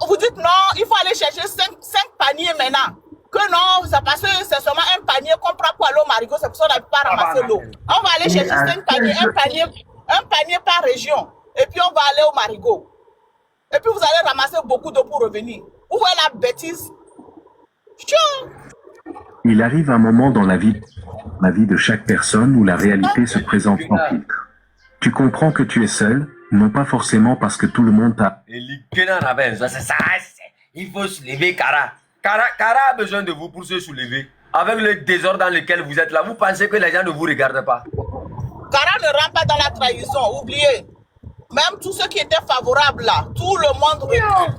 [SPEAKER 4] Vous dites non, il faut aller chercher 5 paniers maintenant. Que non, c'est parce que c'est seulement un panier qu'on prend pour aller au Marigot, c'est pour ça qu'on n'a pas ramassé l'eau. On va aller chercher 5 paniers, un panier par région. Et puis on va aller au Marigot. Et puis vous allez ramasser beaucoup d'eau pour revenir. Vous voyez la bêtise?
[SPEAKER 2] Il arrive un moment dans la vie de chaque personne où la réalité se présente sans filtre. Tu comprends que tu es seul, non pas forcément parce que tout le monde t'a...
[SPEAKER 1] C'est ça, il faut se lever, Cara. Cara a besoin de vous pour se soulever. Avec le désordre dans lequel vous êtes là, vous pensez que les gens ne vous regardent pas?
[SPEAKER 4] Cara ne rentre pas dans la trahison, oubliez. Même tous ceux qui étaient favorables là, tout le monde recule.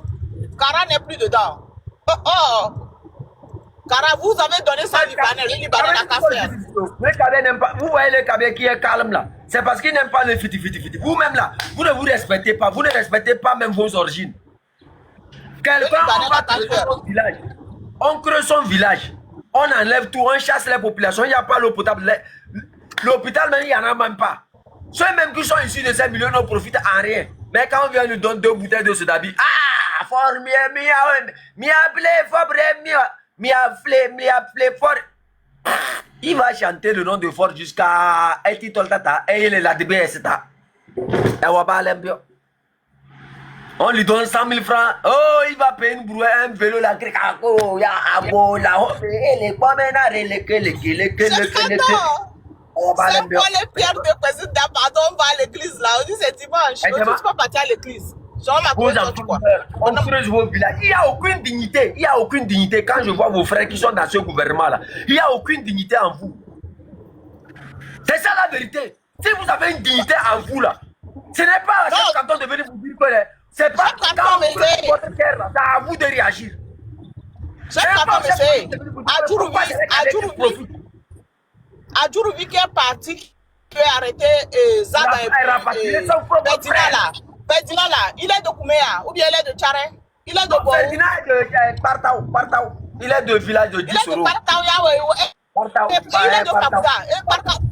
[SPEAKER 4] Cara n'est plus dedans. Cara, vous avez donné ça au Libanais, le Libanais n'a qu'à faire.
[SPEAKER 1] Le Kabé n'aime pas. Vous voyez le Kabé qui est calme là. C'est parce qu'il n'aime pas le fiti. Vous-même là, vous ne vous respectez pas. Vous ne respectez pas même vos origines. Quelqu'un va creuse son village. On creuse son village. On enlève tout, on chasse les populations. Il n'y a pas l'eau potable. L'hôpital, même, il n'y en a même pas. Ceux même qui sont issus de ces millions ne profitent en rien. Mais quand on vient nous donner 2 bouteilles de sodabi, fort il va chanter le nom de Ford jusqu'à Etitoltata et il est là de BSTA. On lui donne 100 000 francs. Oh, il va payer une brouette, un vélo, la cricako, ya abo, la hope, les promenades, les
[SPEAKER 4] c'est pour les pierres de président pardon, on va à l'église là. On dit c'est dimanche. On ne peut pas partir à l'église.
[SPEAKER 1] On creuse vos villages. Il n'y a aucune dignité. Il n'y a aucune dignité. Quand je vois vos frères qui sont dans ce gouvernement-là, il n'y a aucune dignité en vous. C'est ça la vérité. Si vous avez une dignité en vous, là, ce n'est pas à chaque canton de venir vous dire que c'est pas quand vous prenez votre terre, là, c'est à vous de réagir.
[SPEAKER 4] Chaque canton, monsieur, Adjourouvi qui est parti, qui peut arrêter Zaga et Ferdinand là, il est de Kouméa ou bien il est de Tchare? Il est de Bourou.
[SPEAKER 1] Ferdinand est de Partaou. Il est de village de Dissoro.
[SPEAKER 4] Il est de Partaou, il est de Fabouda.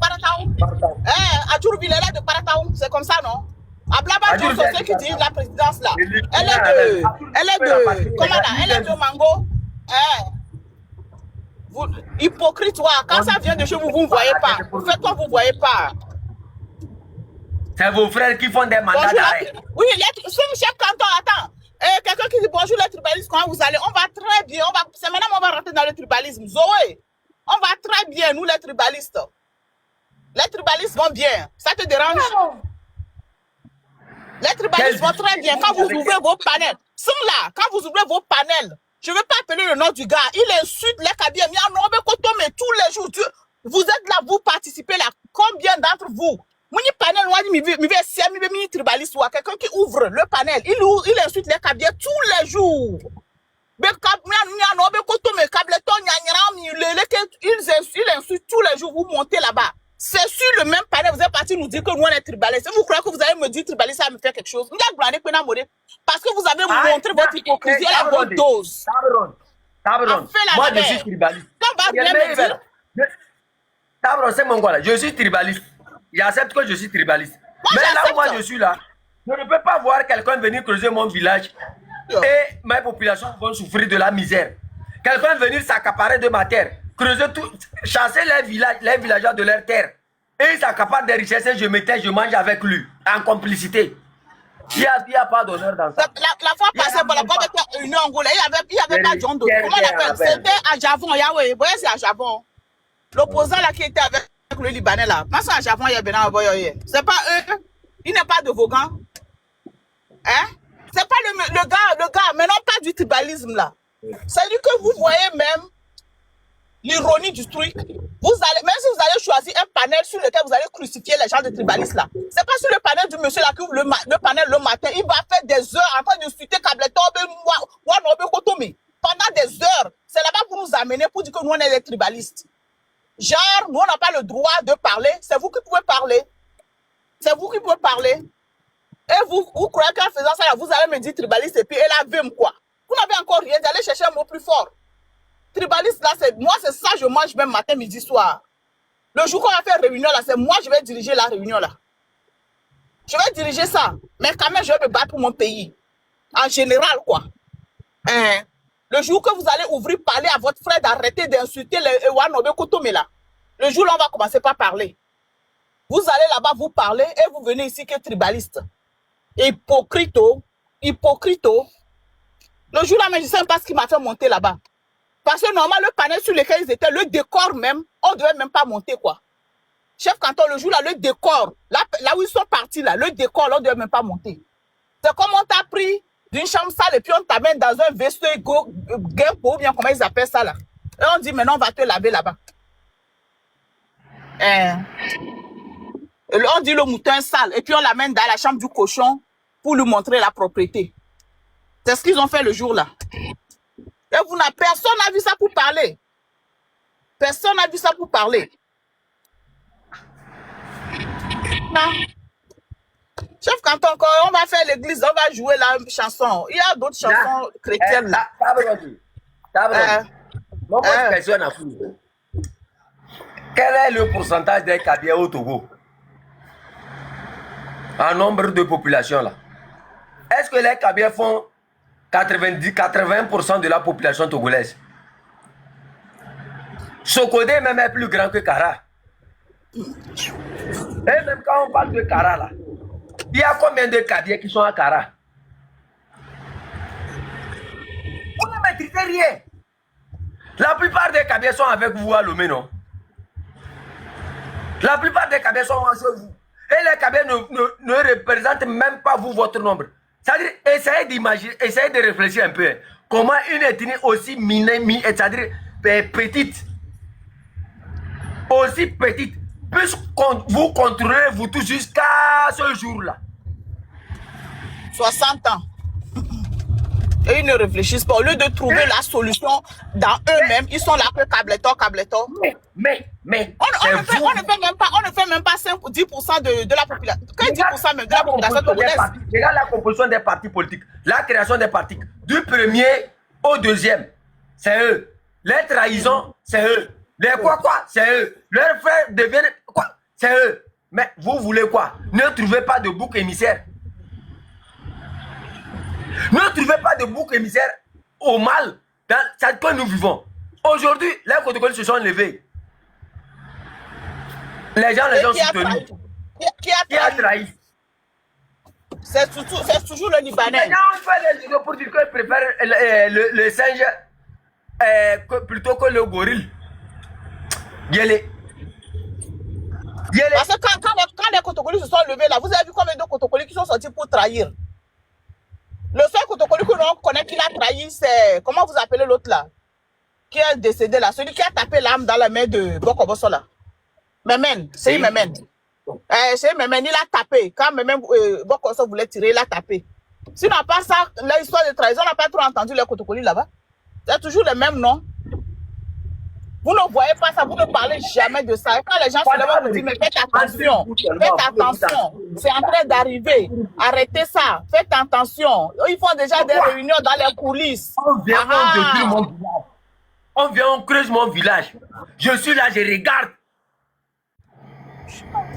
[SPEAKER 4] Partaou. Adjourouvi, il est de Partaou, c'est comme ça, non? Ablaba Johnson, ceux qui dirigent la présidence là, elle est de Mango. Vous, hypocrite, quand ça vient de chez vous, vous ne voyez pas. Vous faites comme vous ne voyez pas.
[SPEAKER 1] C'est vos frères qui font des mandats d'arrêt.
[SPEAKER 4] Oui, chef canton, attends. Quelqu'un qui dit bonjour les tribalistes, quand vous allez, on va très bien. C'est maintenant qu'on va rentrer dans le tribalisme. Zoé, on va très bien, nous les tribalistes. Les tribalistes vont bien. Ça te dérange? Les tribalistes vont très bien. Quand vous ouvrez vos panels, sont là, quand vous ouvrez vos panels, je ne veux pas appeler le nom du gars. Il insulte les Kabyles. Mais tous les jours, vous êtes là, vous participez là. Combien d'entre vous? Quelqu'un qui ouvre le panel, il insulte les Kabyles tous les jours. Il insulte tous les jours. Vous montez là-bas. C'est sur le même panel, vous êtes parti nous dire que nous, on est tribalistes. Vous croyez que vous allez me dire tribaliste, ça va me faire quelque chose? Parce que vous avez montré votre hypocrisie à la bonne dose.
[SPEAKER 1] Tabron, moi je suis tribaliste. Tabron, c'est mon gars là. Je suis tribaliste. J'accepte que je suis tribaliste. Mais là où moi je suis là, je ne peux pas voir quelqu'un venir creuser mon village et mes populations vont souffrir de la misère. Quelqu'un venir s'accaparer de ma terre, creuser tout, chasser les villageois de leur terre. Et il s'accapare des richesses et je mange avec lui, en complicité. Il n'y a pas d'honneur dans ça.
[SPEAKER 4] La fois passée, pour la première réunion angolaise, il n'y avait pas John Doe. Comment on appelle? C'était à Javon, Yahweh. Vous voyez, c'est à Javon. L'opposant là qui était avec le Libanais là. Parce à Javon, il y a Benin Aboyoye. C'est pas eux. Il n'est pas de Vaughan. Hein? C'est pas le gars, mais non pas du tribalisme là. C'est-à-dire que vous voyez même l'ironie du truc. Vous allez, même si vous allez choisir un panel sur lequel vous allez crucifier les gens de tribalistes là, c'est pas sur le panel du monsieur là qui ouvre le panel le matin, il va faire des heures en train de discuter Kableton, pendant des heures. C'est là-bas pour nous amener, pour dire que nous on est des tribalistes. Genre, nous on n'a pas le droit de parler, c'est vous qui pouvez parler. C'est vous qui pouvez parler. Et vous croyez qu'en faisant ça, là, vous allez me dire tribaliste et puis élavez quoi. Vous n'avez encore rien, d'aller chercher un mot plus fort. Tribaliste là, moi c'est ça, je mange même matin, midi, soir. Le jour qu'on va faire réunion là, c'est moi je vais diriger la réunion là. Je vais diriger ça. Mais quand même, je vais me battre pour mon pays. En général, quoi. Hein? Le jour que vous allez ouvrir, parler à votre frère d'arrêter d'insulter les Wanobe Kotome là. Le jour là, on va commencer par parler. Vous allez là-bas, vous parlez et vous venez ici que tribaliste. Hypocrito. Le jour là, mais je ne sais pas ce qui m'a fait monter là-bas. Parce que normalement, le panel sur lequel ils étaient, le décor même, on ne devait même pas monter, quoi. Chef canton, le jour là, le décor, là où ils sont partis, là, le décor, là, on ne devait même pas monter. C'est comme on t'a pris d'une chambre sale et puis on t'amène dans un vaisseau ou bien comment ils appellent ça, là. Et on dit, maintenant, on va te laver là-bas. On dit le mouton sale et puis on l'amène dans la chambre du cochon pour lui montrer la propriété. C'est ce qu'ils ont fait le jour là. Et personne n'a vu ça pour parler. Personne n'a vu ça pour parler. Non. Chef canton, on va faire l'église, on va jouer la chanson. Il y a d'autres chansons chrétiennes là.
[SPEAKER 1] Moi, personne n'a fouillé. Quel est le pourcentage des Kabyles au Togo? En nombre de population là. Est-ce que les Kabyles font 80% de la population togolaise? Sokodé même est plus grand que Kara. Et même quand on parle de Kara là, il y a combien de Kabyles qui sont à Kara? Vous ne maîtrisez rien. La plupart des Kabyles sont avec vous à Lomé, non? La plupart des Kabyles sont chez vous. Et les Kabyles ne représentent même pas vous, votre nombre. C'est-à-dire, essayez d'imaginer, essayez de réfléchir un peu. Comment une ethnie aussi c'est-à-dire petite, aussi petite, puisse vous contrôler, vous tous jusqu'à ce jour-là.
[SPEAKER 4] 60 ans. Et ils ne réfléchissent pas. Au lieu de trouver la solution dans eux-mêmes, ils sont là que Kableton.
[SPEAKER 1] Mais,
[SPEAKER 4] on ne fait même pas 5 ou 10% de la population. Que 10% même de la population togolaise.
[SPEAKER 1] Regarde la composition des partis politiques. La création des partis. Du premier au deuxième, c'est eux. Les trahisons, c'est eux. Les quoi, c'est eux. Leurs frères deviennent quoi, c'est eux. Mais vous voulez quoi? Ne trouvez pas de bouc émissaire. Ne trouvez pas de bouc émissaire au mal dans ce que nous vivons. Aujourd'hui, les Cotocolis se sont levés. Les gens sont soutenus. Qui a trahi?
[SPEAKER 4] C'est toujours le Libanais.
[SPEAKER 1] Les gens ont fait des vidéos pour dire qu'ils préfèrent le singe plutôt que le gorille.
[SPEAKER 4] Parce que quand les Cotocolis se sont levés là, vous avez vu combien de Cotocolis qui sont sortis pour trahir? Le seul Kotokoli que l'on connaît qui l'a trahi, c'est... Comment vous appelez l'autre là? Qui est décédé là? Celui qui a tapé l'âme dans la main de Bokoboso là. Memen, c'est Memen. C'est Memen, il a tapé. Quand Memen Bokoboso voulait tirer, il a tapé. Sinon, à part ça, l'histoire de trahison, on n'a pas trop entendu les Kotokoli là-bas. C'est toujours le même nom. Vous ne voyez pas ça, vous ne parlez jamais de ça. Et quand les gens se lèvent, vous disent, mais faites attention, c'est en train d'arriver. Arrêtez ça, faites attention. Ils font déjà des réunions dans les coulisses.
[SPEAKER 1] On vient, on détruit mon village. On vient, on creuse mon village. Je suis là, je regarde.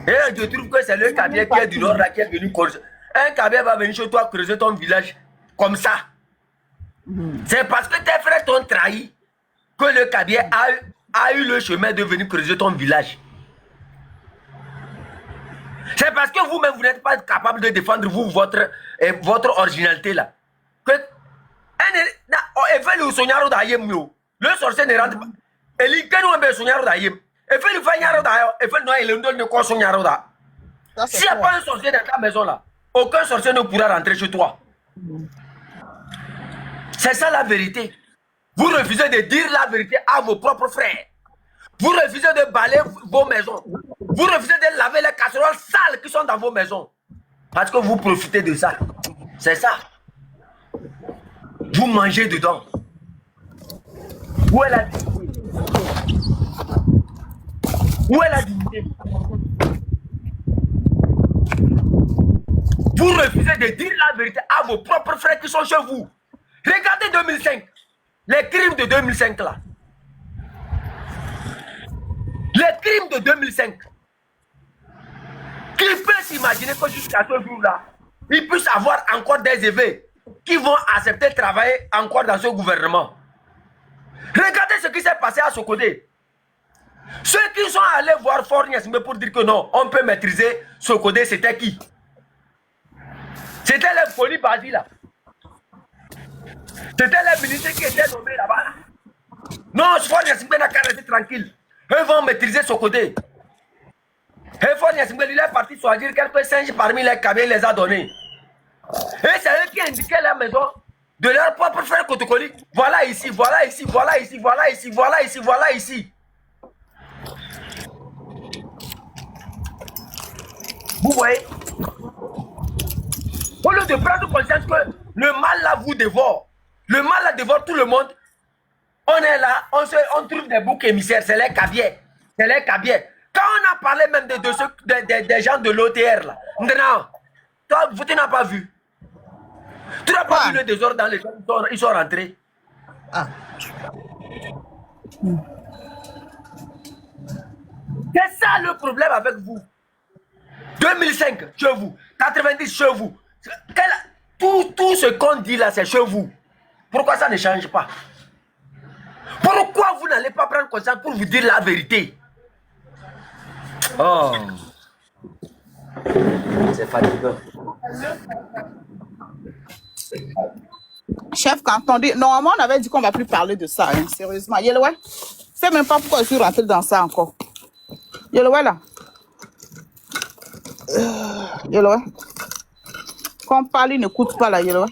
[SPEAKER 1] Et je trouve que c'est le Kabia qui est du nord là qui est venu creuser. Un Kabia va venir chez toi creuser ton village comme ça. C'est parce que tes frères t'ont trahi que le Kabia a eu le chemin de venir creuser ton village. C'est parce que vous-même, vous n'êtes pas capable de défendre vous, votre originalité là. Que le sorcier ne rentre pas. S'il n'y a pas un sorcier dans ta maison là, aucun sorcier ne pourra rentrer chez toi. C'est ça la vérité. Vous refusez de dire la vérité à vos propres frères. Vous refusez de balayer vos maisons. Vous refusez de laver les casseroles sales qui sont dans vos maisons. Parce que vous profitez de ça. C'est ça. Vous mangez dedans. Où est la dignité? Où est la dignité? Vous refusez de dire la vérité à vos propres frères qui sont chez vous. Regardez 2005. Les crimes de 2005 là. Les crimes de 2005. Qui peut s'imaginer que jusqu'à ce jour-là, ils puissent avoir encore des évêques qui vont accepter de travailler encore dans ce gouvernement? Regardez ce qui s'est passé à Sokodé. Ceux qui sont allés voir Faure Gnassingbé pour dire que non, on peut maîtriser Sokodé, c'était qui? C'était les Foli Badi là. C'était les ministres qui étaient nommés là-bas. Là. Non, Faure Gnassingbé n'a qu'à rester tranquille. Eux vont maîtriser Sokodé. Et Faure Gnassingbé, il est parti choisir quelques singes parmi les cabines, il les a donnés. Et c'est eux qui indiquaient la maison de leur propre frère Kotokoli. Voilà ici, voilà ici, voilà ici, voilà ici, voilà ici, voilà ici. Vous voyez? Au lieu de prendre conscience que le mal là vous dévore, le mal là dévore tout le monde, on est là, on trouve des boucs émissaires, c'est les cabiers. C'est les cabiers. Quand on a parlé même des gens de l'OTR là, non, toi, vous n'as pas vu. Tu n'as pas vu le désordre dans les gens, ils sont rentrés.
[SPEAKER 4] Ah.
[SPEAKER 1] C'est ça le problème avec vous. 2005, chez vous. 90, chez vous. Tout ce qu'on dit là, c'est chez vous. Pourquoi ça ne change pas? Pourquoi vous n'allez pas prendre conscience pour vous dire la vérité? Oh. C'est fatigant.
[SPEAKER 4] Chef, quand on dit... Normalement, on avait dit qu'on ne va plus parler de ça, hein, sérieusement. Yelowe, je sais même pas pourquoi je suis rentré dans ça encore. Yelowe, là. Yelowe. Quand on parle, il n'écoute pas, là, Yelowe.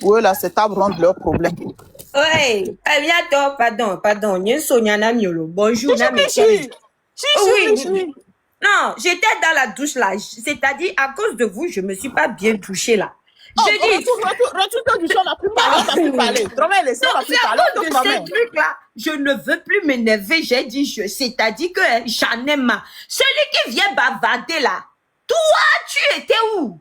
[SPEAKER 4] Oui, là, c'est table ronde leur problème.
[SPEAKER 5] Oui, bientôt, pardon. Bonjour, oui. Non, j'étais dans la douche là, c'est-à-dire à cause de vous, je me suis pas bien touchée là.
[SPEAKER 4] Je dis, retourne du champ, on n'a plus parlé, on n'a plus parlé. C'est à cause
[SPEAKER 5] de ces trucs-là, je ne veux plus m'énerver, j'ai dit, c'est-à-dire que j'en ai marre. Celui qui vient bavarder là, toi, tu étais où?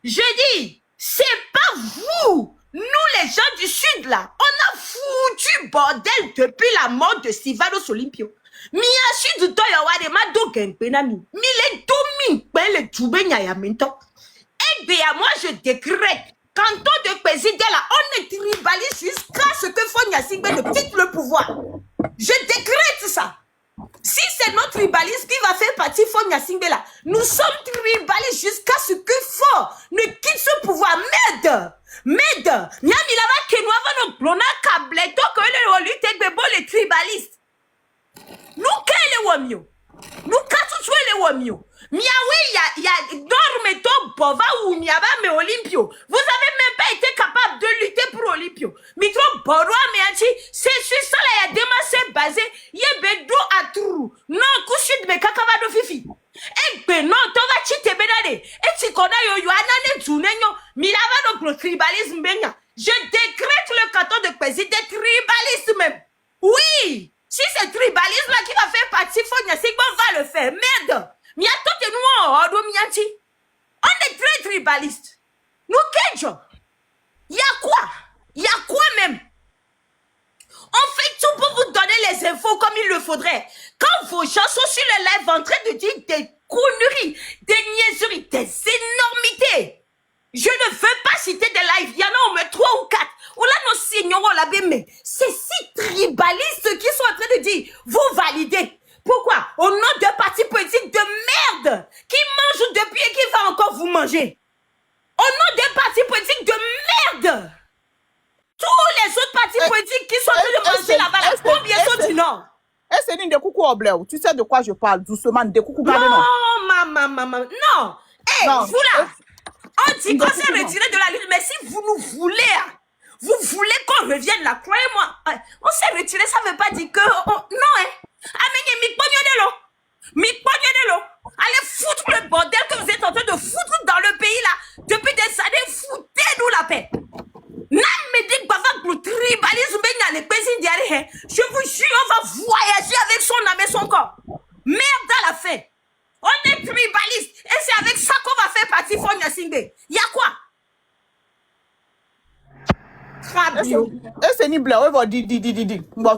[SPEAKER 5] Je dis, c'est pas vous. Nous, les gens du Sud, là, on a foutu bordel depuis la mort de Sylvanus Olympio. Mia Sud to ya wade ma do genpenami. Mile domi ben le toube nya ya mento. Eh bien, moi, je décrète. Canton de président là, on est tribaliste jusqu'à ce que Faure Gnassingbé ne quitte le pouvoir. Je décrète ça. Si c'est notre tribaliste qui va faire partie Faure Gnassingbé là, nous sommes tribalistes jusqu'à ce que Faure ne quitte ce pouvoir. Merde! Nyami lava kenwa va no blona kable to ko le lutte bebo les tribalistes. Nous quel est wamio? Nous quatre les wamio. Miawi ya dorme to bova ou miaba me Olympio. Vous avez même pas été capable de lutter pour Olympio. Mitro borwa meachi, c'est sur ça là ya démassé basé, yebedo atru. Non, kushid me kakavado fifi. Eh non, to va chite benade. Et si kona yo anane tunenyo, milava no tribalisme benya. Je décrète le canton de tribalistes. Nous, Kedjo, il y a quoi? Il y a quoi même? On fait tout pour vous donner les infos comme il le faudrait. Quand vos gens sont sur le live en train de dire des conneries, des niaiseries, des énormités, je ne veux pas citer des lives. Il y en a au moins 3 ou 4. Ou là, nos signons, la mais c'est si tribalistes qui sont en train de dire, vous validez. Pourquoi? Au nom d'un parti politique de merde qui mange depuis et qui va encore vous manger. Au nom d'un parti politique de merde. Tous les autres partis politiques qui sont en train de manger là-bas, combien sont du Nord?
[SPEAKER 4] C'est une de coucou au bleu. Tu sais de quoi je parle doucement, de coucou non,
[SPEAKER 5] maman. Non. Hey, non. Vous là, on dit qu'on s'est retiré de la lutte, mais si vous nous voulez, vous voulez qu'on revienne là, croyez-moi, on s'est retiré, ça ne veut pas dire que... non, allez foutre le bordel que vous êtes en train de foutre dans le pays là. Depuis des années, foutez-nous la paix. Je vous jure, on va voyager avec son âme et son corps. Merde à la fin. On est tribaliste. Et c'est avec ça qu'on va faire partie Fonya Singbe. Y'a quoi? Fabio.
[SPEAKER 4] Et c'est ni blanc, on va dire. Bon,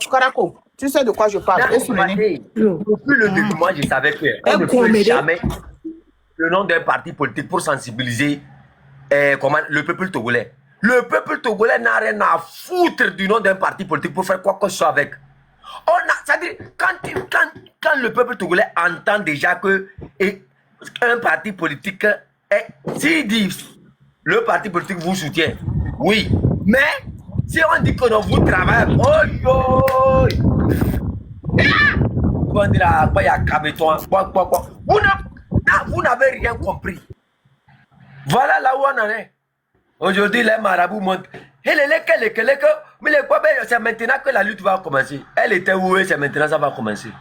[SPEAKER 4] tu sais de quoi je parle.
[SPEAKER 1] Depuis le début, moi, je savais qu'on ne peut jamais le nom d'un parti politique pour sensibiliser le peuple togolais. Le peuple togolais n'a rien à foutre du nom d'un parti politique pour faire quoi que ce soit avec. C'est-à-dire, quand le peuple togolais entend déjà que un parti politique est, s'il dit le parti politique vous soutient, oui, mais si on dit que non, vous travaillez, vous n'avez rien compris. Voilà là où on en est. Aujourd'hui, les marabouts montent. C'est maintenant que la lutte va commencer. Elle était où et c'est maintenant que ça va commencer.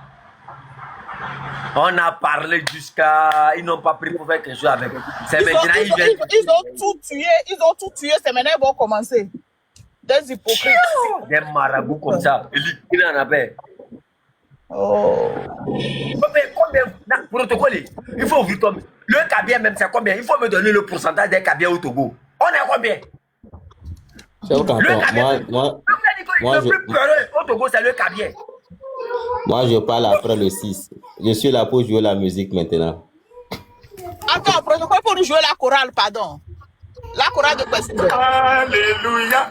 [SPEAKER 1] On a parlé jusqu'à... Ils n'ont pas pris pour faire quelque chose avec. C'est maintenant
[SPEAKER 4] ils ont tout tué. C'est maintenant qu'ils vont commencer. Des hypocrites.
[SPEAKER 1] Des marabouts comme ça. Il en avait.
[SPEAKER 4] Oh.
[SPEAKER 1] Combien protocole? Il faut ouvrir comme... Le cabier même, c'est combien? Il faut me donner le pourcentage des cabiers au Togo. On est combien? Le plus peureux au Togo, c'est le cabier.
[SPEAKER 7] Moi, je parle après le 6. Je suis là pour jouer la musique maintenant.
[SPEAKER 4] Attends, protocole pour nous jouer la chorale, pardon. La chorale de quoi?
[SPEAKER 8] Alléluia.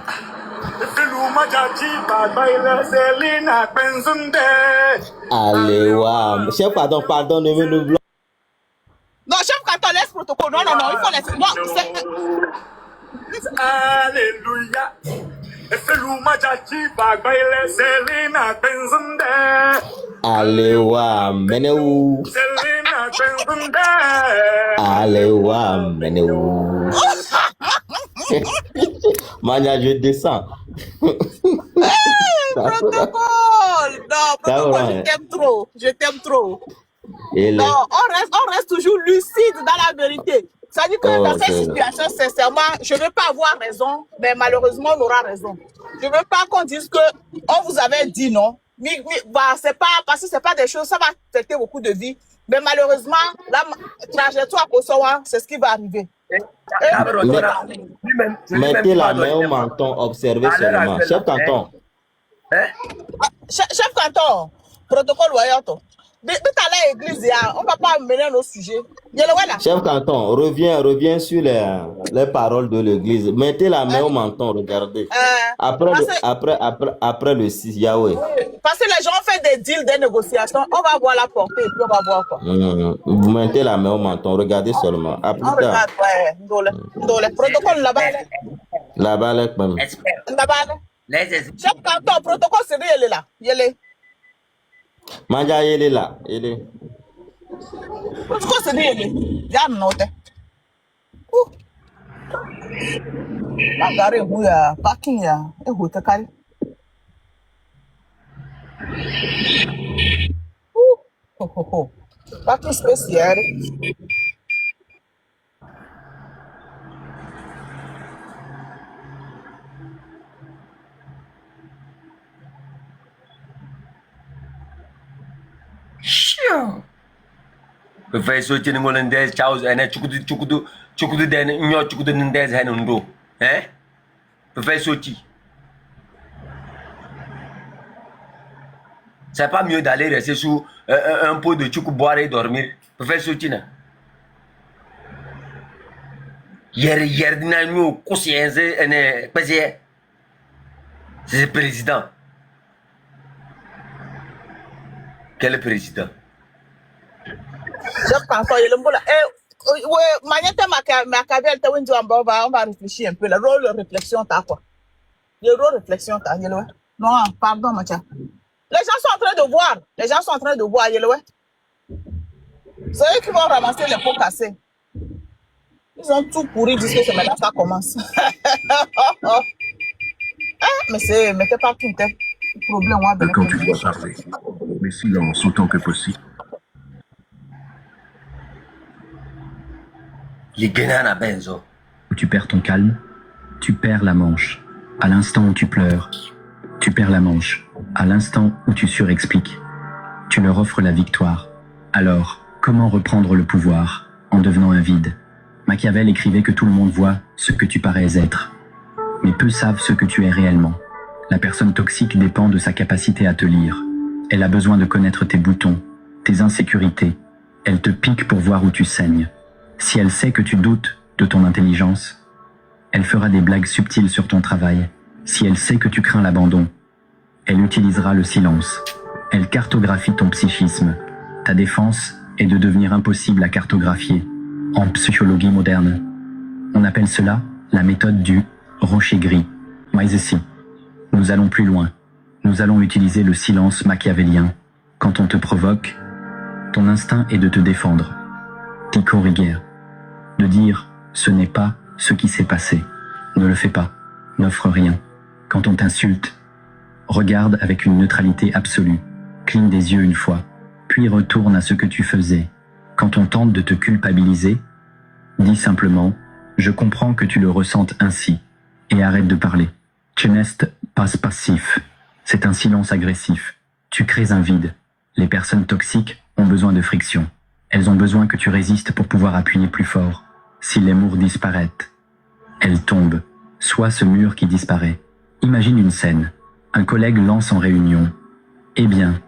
[SPEAKER 7] Alléluia. Chef, pardon, ne me bloque.
[SPEAKER 4] Non, chef, quand on laisse protocole, non, il faut laisser. Non,
[SPEAKER 8] Alléluia.
[SPEAKER 7] Alléluia. Meneou. Alléluia. Meneou. Mania, je descends.
[SPEAKER 4] Protocole. Non, protocole, je t'aime trop. Non, on reste toujours lucide dans la vérité. Ça dit que dans cette situation, sincèrement, je ne veux pas avoir raison, mais malheureusement, on aura raison. Je ne veux pas qu'on dise que on vous avait dit non. Bah, c'est pas, parce que ce n'est pas des choses, ça va affecter beaucoup de vies. Mais malheureusement, la trajectoire pour ça, c'est ce qui va arriver.
[SPEAKER 7] Mettez la main au menton, observez seulement. Chef Canton.
[SPEAKER 4] Chef Canton, protocole Wayato. Mais tout à l'église, on ne va pas mener nos sujets.
[SPEAKER 7] Chef Canton, reviens sur les paroles de l'église. Mettez la main au menton, regardez. Après le 6, Yahweh.
[SPEAKER 4] Parce que les gens ont fait des deals, des négociations. On va voir la portée et puis on va voir quoi.
[SPEAKER 7] Vous mettez la main au menton, regardez seulement.
[SPEAKER 4] On regarde, ouais. Dans le protocole là-bas.
[SPEAKER 7] Là-bas, là-bas.
[SPEAKER 4] Chef Canton, protocole, c'est lui, il est là. Il est.
[SPEAKER 7] Manja, il est là. Il est.
[SPEAKER 4] Protocole, c'est lui, il est. Garde note. La gare bouya, parking ya, et vous te calez. Parking spécial.
[SPEAKER 1] Professeur Tcheningolendès, Charles, Chukudu, Chukudu den nyo chukudu ndez henundo. Hein? Peut faire sortir. C'est pas mieux d'aller rester sous un pot de chuku, boire et dormir. Peut faire sortir. Hier dina nyo kosienze ene pesie. C'est le président. Quel président?
[SPEAKER 4] Je pense que le mbola. Magnete Machiavel, on va réfléchir un peu. Le rôle de réflexion, t'as quoi? Le rôle de réflexion, t'as, non, pardon, Macha. Les gens sont en train de voir. Les gens sont en train de voir, c'est eux qui vont ramasser les pots cassés. Ils ont tout pourri, ils disent que c'est maintenant ça commence. Mais c'est pas tout un problème.
[SPEAKER 2] Quand tu dois parler, mais silence autant que possible.
[SPEAKER 1] Les Guénana Benzo.
[SPEAKER 9] Tu perds ton calme, tu perds la manche. À l'instant où tu pleures, tu perds la manche. À l'instant où tu surexpliques, tu leur offres la victoire. Alors, comment reprendre le pouvoir en devenant un vide? Machiavel écrivait que tout le monde voit ce que tu parais être, mais peu savent ce que tu es réellement. La personne toxique dépend de sa capacité à te lire. Elle a besoin de connaître tes boutons, tes insécurités. Elle te pique pour voir où tu saignes. Si elle sait que tu doutes de ton intelligence, elle fera des blagues subtiles sur ton travail. Si elle sait que tu crains l'abandon, elle utilisera le silence. Elle cartographie ton psychisme. Ta défense est de devenir impossible à cartographier. En psychologie moderne, on appelle cela la méthode du rocher gris. Mais ici, nous allons plus loin. Nous allons utiliser le silence machiavélien. Quand on te provoque, ton instinct est de te défendre, t'y corriger, de dire « ce n'est pas ce qui s'est passé ». Ne le fais pas, n'offre rien. Quand on t'insulte, regarde avec une neutralité absolue, cligne des yeux une fois, puis retourne à ce que tu faisais. Quand on tente de te culpabiliser, dis simplement « je comprends que tu le ressentes ainsi » et arrête de parler. Tu n'es pas passif, c'est un silence agressif. Tu crées un vide. Les personnes toxiques ont besoin de friction. Elles ont besoin que tu résistes pour pouvoir appuyer plus fort. Si les murs disparaissent, elles tombent. Soit ce mur qui disparaît. Imagine une scène. Un collègue lance en réunion. Eh bien,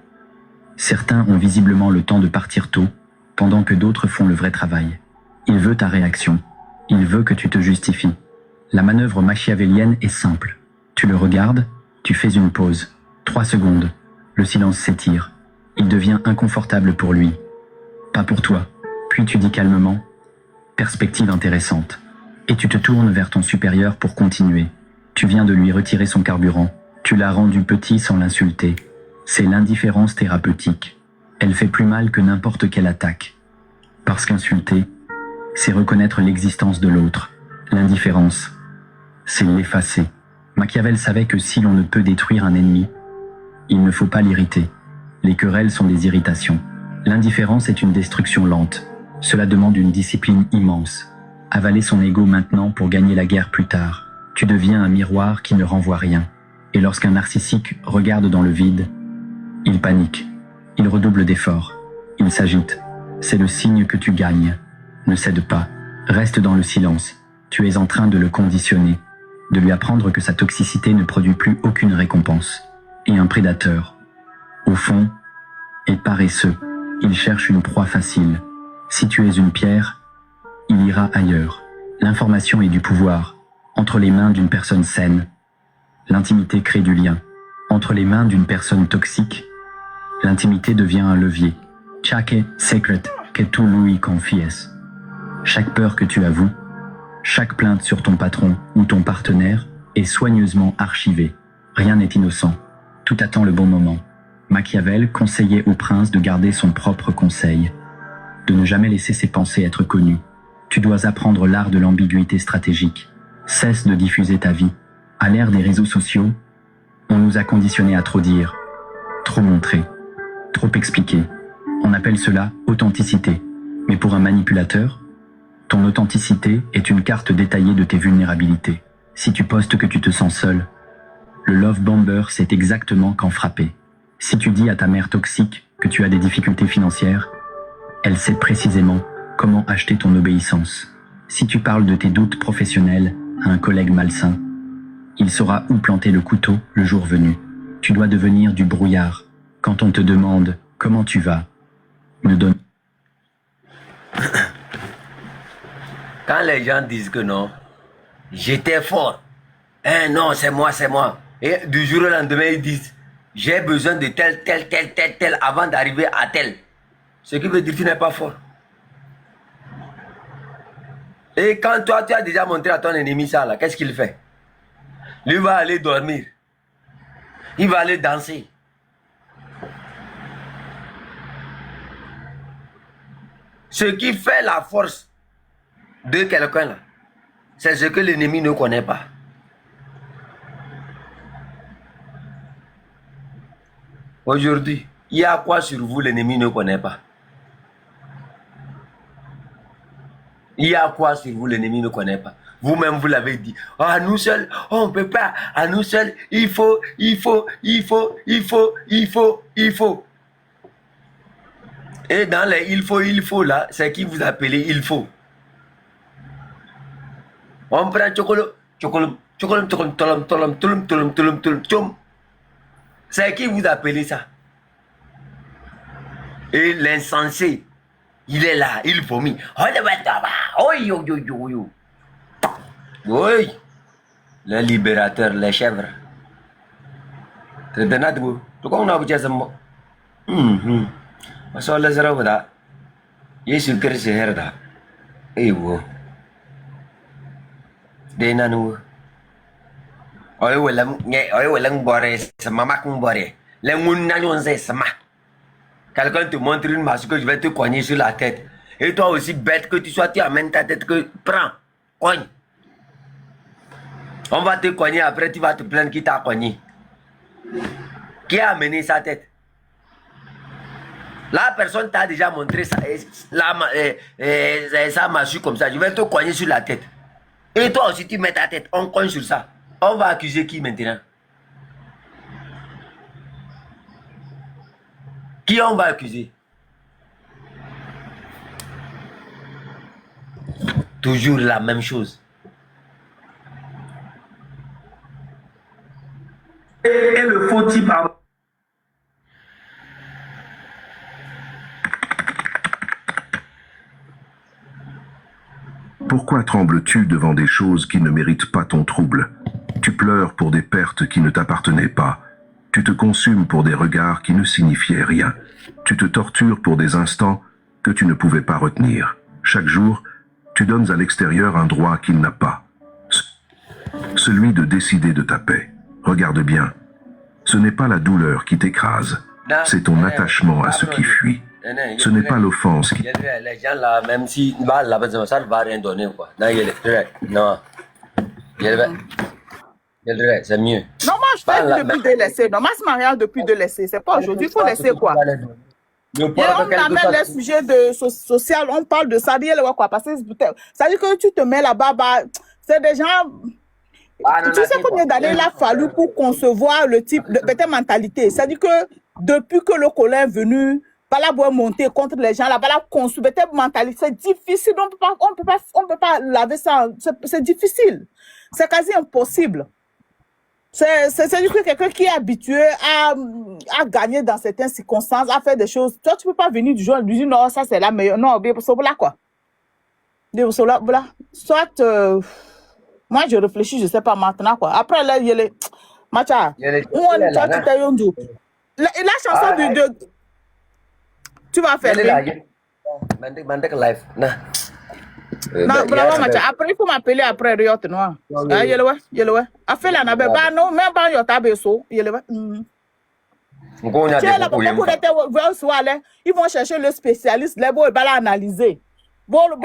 [SPEAKER 9] certains ont visiblement le temps de partir tôt, pendant que d'autres font le vrai travail. Il veut ta réaction. Il veut que tu te justifies. La manœuvre machiavélienne est simple. Tu le regardes, tu fais une pause. 3 secondes. Le silence s'étire. Il devient inconfortable pour lui. Pas pour toi. Puis tu dis calmement « perspective intéressante ». Et tu te tournes vers ton supérieur pour continuer. Tu viens de lui retirer son carburant. Tu l'as rendu petit sans l'insulter. C'est l'indifférence thérapeutique. Elle fait plus mal que n'importe quelle attaque. Parce qu'insulter, c'est reconnaître l'existence de l'autre. L'indifférence, c'est l'effacer. Machiavel savait que si l'on ne peut détruire un ennemi, il ne faut pas l'irriter. Les querelles sont des irritations. L'indifférence est une destruction lente. Cela demande une discipline immense. Avaler son ego maintenant pour gagner la guerre plus tard. Tu deviens un miroir qui ne renvoie rien. Et lorsqu'un narcissique regarde dans le vide, il panique. Il redouble d'efforts. Il s'agite. C'est le signe que tu gagnes. Ne cède pas. Reste dans le silence. Tu es en train de le conditionner. De lui apprendre que sa toxicité ne produit plus aucune récompense. Et un prédateur, au fond, est paresseux. Il cherche une proie facile. Si tu es une pierre, il ira ailleurs. L'information est du pouvoir. Entre les mains d'une personne saine, l'intimité crée du lien. Entre les mains d'une personne toxique, l'intimité devient un levier. Chaque secret que tu lui confies. Chaque peur que tu avoues, chaque plainte sur ton patron ou ton partenaire est soigneusement archivée. Rien n'est innocent. Tout attend le bon moment. Machiavel conseillait au prince de garder son propre conseil, de ne jamais laisser ses pensées être connues. Tu dois apprendre l'art de l'ambiguïté stratégique. Cesse de diffuser ta vie. À l'ère des réseaux sociaux, on nous a conditionnés à trop dire, trop montrer, trop expliquer. On appelle cela authenticité. Mais pour un manipulateur, ton authenticité est une carte détaillée de tes vulnérabilités. Si tu postes que tu te sens seul, le love bomber sait exactement quand frapper. Si tu dis à ta mère toxique que tu as des difficultés financières, elle sait précisément comment acheter ton obéissance. Si tu parles de tes doutes professionnels à un collègue malsain, il saura où planter le couteau le jour venu. Tu dois devenir du brouillard. Quand on te demande comment tu vas, ne donne...
[SPEAKER 1] Quand les gens disent que non, j'étais fort. Hein, non, c'est moi, c'est moi. Et du jour au lendemain, ils disent, j'ai besoin de tel avant d'arriver à tel. Ce qui veut dire que tu n'es pas fort. Et quand toi, tu as déjà montré à ton ennemi ça, là, qu'est-ce qu'il fait? Lui va aller dormir. Il va aller danser. Ce qui fait la force de quelqu'un là, c'est ce que l'ennemi ne connaît pas. Aujourd'hui, il y a quoi sur vous l'ennemi ne connaît pas? Il y a quoi sur vous l'ennemi ne connaît pas? Vous-même, vous l'avez dit. Oh, à nous seuls, on ne peut pas. À nous seuls, il faut. Et dans les il faut là, c'est qui vous appelez il faut. On prend c'est qui vous appelez ça? Et l'insensé, il est là, il vomit. Oui, les libérateurs, les chèvres. C'est de notre goût. Tu comprends ce que c'est? Je suis là, je suis là, je suis là. Et vous? Des nanous. Quelqu'un te montre une masque que je vais te cogner sur la tête. Et toi aussi bête que tu sois, tu amènes ta tête que prends, cogne. On va te cogner après, tu vas te plaindre qui t'a cogné. Qui a amené sa tête? La personne t'a déjà montré ça, ça marche comme ça. Je vais te cogner sur la tête. Et toi aussi tu mets ta tête, on cogne sur ça. On va accuser qui maintenant? Qui on va accuser? Toujours la même chose. Et le faux type a...
[SPEAKER 2] Pourquoi trembles-tu devant des choses qui ne méritent pas ton trouble? Tu pleures pour des pertes qui ne t'appartenaient pas. Tu te consumes pour des regards qui ne signifiaient rien. Tu te tortures pour des instants que tu ne pouvais pas retenir. Chaque jour, tu donnes à l'extérieur un droit qu'il n'a pas. Celui de décider de ta paix. Regarde bien. Ce n'est pas la douleur qui t'écrase. C'est ton attachement à ce qui fuit. Ce n'est pas l'offense qui...
[SPEAKER 1] Les gens là, même si ça ne va rien donner quoi. Non. C'est mieux.
[SPEAKER 4] Non, moi je fais depuis de laisser. Non, moi c'est mariage depuis de laisser. C'est pas aujourd'hui. Il faut laisser quoi. Et on amène les sujets de social, on parle de ça, quoi, parce que ça veut dire que tu te mets là-bas, c'est des gens. Tu sais combien d'années il a fallu pour concevoir le type de mentalité. C'est-à-dire que depuis que le colère est venu, Bala boit monter contre les gens, la Bala construit cette mentalité, c'est difficile, on peut pas laver ça, c'est difficile, c'est quasi impossible. C'est du coup quelqu'un qui est habitué à gagner dans certaines circonstances, à faire des choses. Toi, tu peux pas venir du jour et lui dire non, ça c'est la meilleure. Non, bien pour ça, voilà quoi. Voilà. Soit, moi je réfléchis, je sais pas maintenant quoi. Après là, il y a les. Macha, la chanson de. Tu vas faire. Non, bravo, Macha. Après, il faut m'appeler après Riot Noir. Ah, yelewe. Après, la nabe, bah non, même pas yo tabe so, yelewe. Tiens, là, ils vont chercher le spécialiste, les beaux, ils vont l'analyser. Bon, ils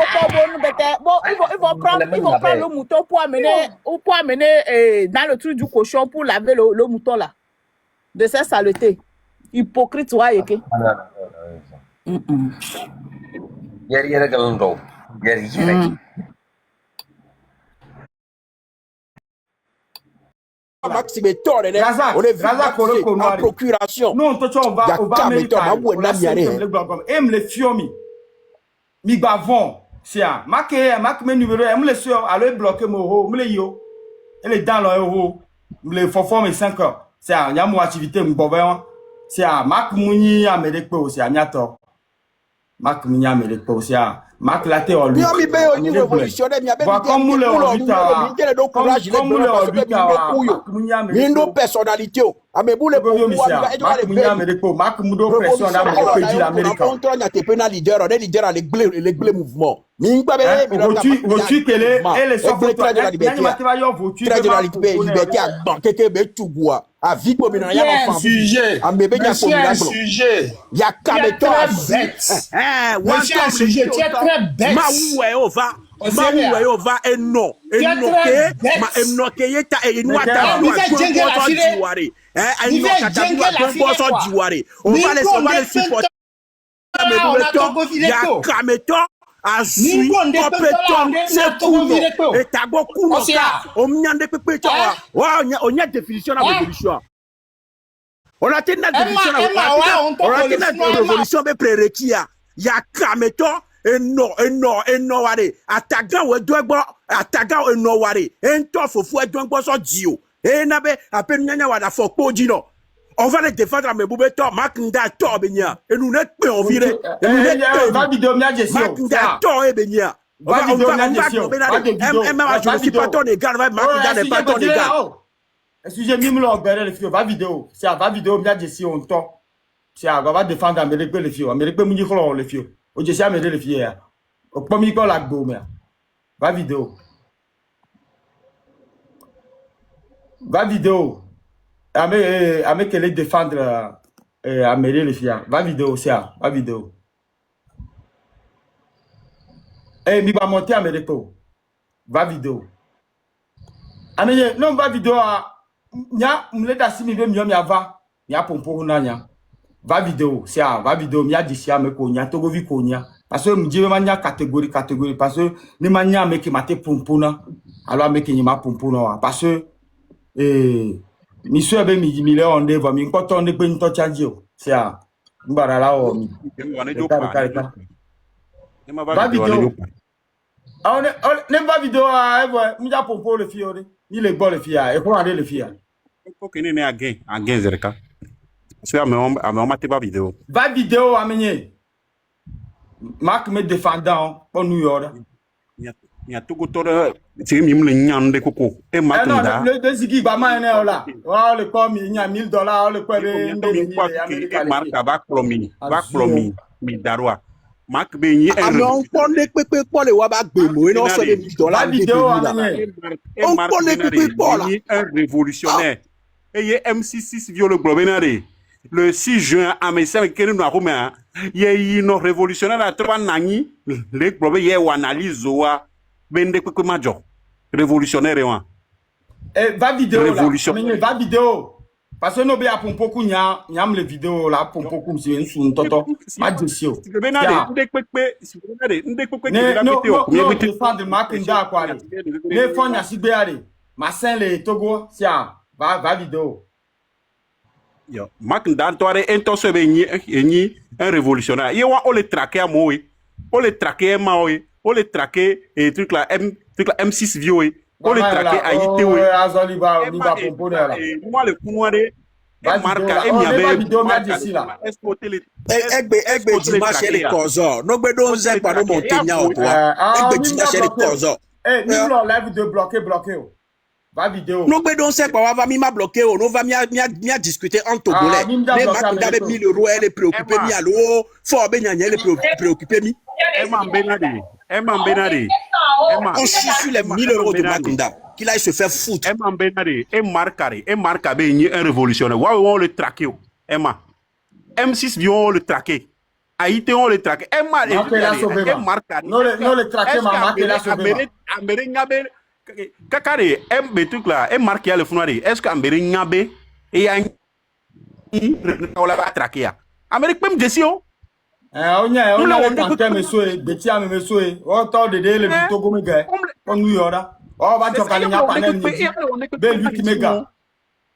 [SPEAKER 4] vont prendre le mouton pour amener dans le truc du cochon pour laver le mouton là. De cette saleté. Hypocrite, tu vois, yeke.
[SPEAKER 10] Maxime Torre, on est venu en procuration.
[SPEAKER 11] Non, toi, on va américain. Aime les fiomi. Mi bavon.
[SPEAKER 10] C'est un. Marque mes numéros. Je me les suis. Alors, bloqué mon haut. Je me les yo. Elle est dans le haut. Je me les faut former 5 heures. C'est un. Il y a mon activité. C'est un. Marque Mouni à Médecpo aussi. À Niato. Marque Mouni à Médecpo aussi. Marque la théorie.
[SPEAKER 8] Mi ami be o ni révolutionnaire mi abe
[SPEAKER 10] comme le
[SPEAKER 8] courage mi ndo personnalité o amebule pour
[SPEAKER 10] Marque Mudo pression na mo peji l'Amérique.
[SPEAKER 8] On tourne à tes leader les mouvements. Mi ngba be
[SPEAKER 10] votu kele et les soft
[SPEAKER 8] très de la liberté à banquer be tugua a vie comme na ya enfant.
[SPEAKER 11] Sujet.
[SPEAKER 8] Amebe nya
[SPEAKER 11] un sujet.
[SPEAKER 8] Ya kameto
[SPEAKER 11] sujet tu es très bête.
[SPEAKER 6] On a une révolution de prérequis. Il y a Kameto et non, ware. Attaquant ou douebo, attaquant et non ware. Un tof fou et douebo so dio. Et n'abe à peine nyanya wada fokpo dino. On va les défendre à mes boubeto, Maknda to benya. Et nous n'êtes pas en viré. Et nous n'êtes pas vidéo mia gestion. Maknda to et benya. Va je ne suis pas ton égal, Maknda n'est pas ton égal.
[SPEAKER 10] Excusez moi me regarder les filles, va vidéo. C'est va vidéo mia gestion on to. C'est va défendre Amérique les filles. Amérique me dit que les filles. O je sais Amérique les filles. Au premier ko la go mais. Va vidéo. Va vidéo. Ame qu'elle défendre Amérique les filles. Va vidéo c'est va vidéo. Eh mi va monter Amérique. Va vidéo. Ame non va vidéo nya mle da si mi be mi ava. Nya pompo na nya. Va vidéo c'est va vidéo mi a dit si ame ko nya togo vi ko nya. Parce que m'djé manya catégorie parce que ni manya me ki mate pompo na. Alors me ki ni ma pompo na parce que mi so ebe mi le onde va mi nkoto onde pe nto change o c'est mbara la o mi va vidéo ne va vidéo mi ja pompo le fiore ni le gbo le fia e ko ande le fia
[SPEAKER 11] ko kene ne again zerka so ame mate ba vidéo
[SPEAKER 10] va vidéo amenye Marc me défendant pour New York.
[SPEAKER 11] Il y a tout autour c'est mime le nyande koko e Maknda
[SPEAKER 10] le dezigi ba ma ene ola wa le comme il y a $1000 le quoi
[SPEAKER 11] e marka ba plomi mi darwa Mark be yin
[SPEAKER 8] on pone pepe pour le wa ba gbe mo e no so de $1000
[SPEAKER 10] vidéo
[SPEAKER 8] on pone pepe pour la
[SPEAKER 11] un révolutionnaire et y MC6 viole globenare le 6 juin à mes 5 kene no akoma ye no révolutionnaire à trois nani le globe ye analyse wa bende pepe major révolutionnaire wa
[SPEAKER 10] va vidéo là va vidéo parce que no be a pompo ku nyam le vidéo là pompo ku si en sun toto ma desio
[SPEAKER 11] benade ndek pepe
[SPEAKER 10] no défendre Maknda quoi ne fonya sigbeare ma saint le Togo sia va vidéo
[SPEAKER 11] yo Maknda toare entoso be ni un révolutionnaire ye wa o le traquer à moi o le traquer ma o le traquer et truc là M6 vieux o le traquer à ité oui
[SPEAKER 10] azoli ba pompo là
[SPEAKER 11] moi le kunware marka e mi abe
[SPEAKER 10] vidéo ma d'ici là
[SPEAKER 8] egbe dimanche les kozo no gbe don ze pa no montenya o toi egbe dimanche les kozo
[SPEAKER 10] ni lo live de bloquer va vidéo
[SPEAKER 8] no gbe don se pa wa va mi ma bloquer o no va mi discuter en togolais mais Maknda be 1000 euros elle est préoccupée mi allo fo be nyanya elle est préoccupée mi on chie sur les 1000 euros de Maknda qu'il aille se faire foutre
[SPEAKER 11] et marka be ni un révolutionnaire wa on le traquer M6 vient le traquer Haïti on le traquer marka
[SPEAKER 10] non le traquer ma la sauver
[SPEAKER 11] Amérique kakare be truc là et marque ya le funari est-ce que Amérique ngabe et ya on la va traquer Amérique même desio
[SPEAKER 10] on le tanker monsieur betia me monsieur on tord de le Togo me gars on New York on va dire qu'il n'y a pas be lui qui me gars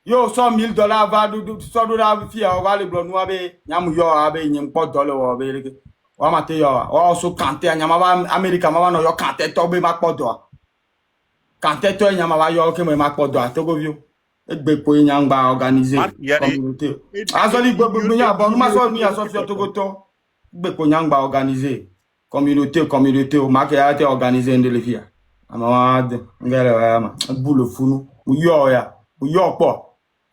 [SPEAKER 10] yo $100,000 va so do la fi on va le blo no be nyam yo abe nyim po dollar o be wa mate yo wa so kante nyama ba America ma no yo kante to be ma podo kante to nyama ba yo ke me ma podo Togo view egbe po nyangba organiser communauté azoli gbogbo nya bon ma so ni aso fi Togo to egbe po nyangba organiser communauté o ma ke ya te organiser ndele fia amawad ngere wa ma bulo funu uyo ya uyo po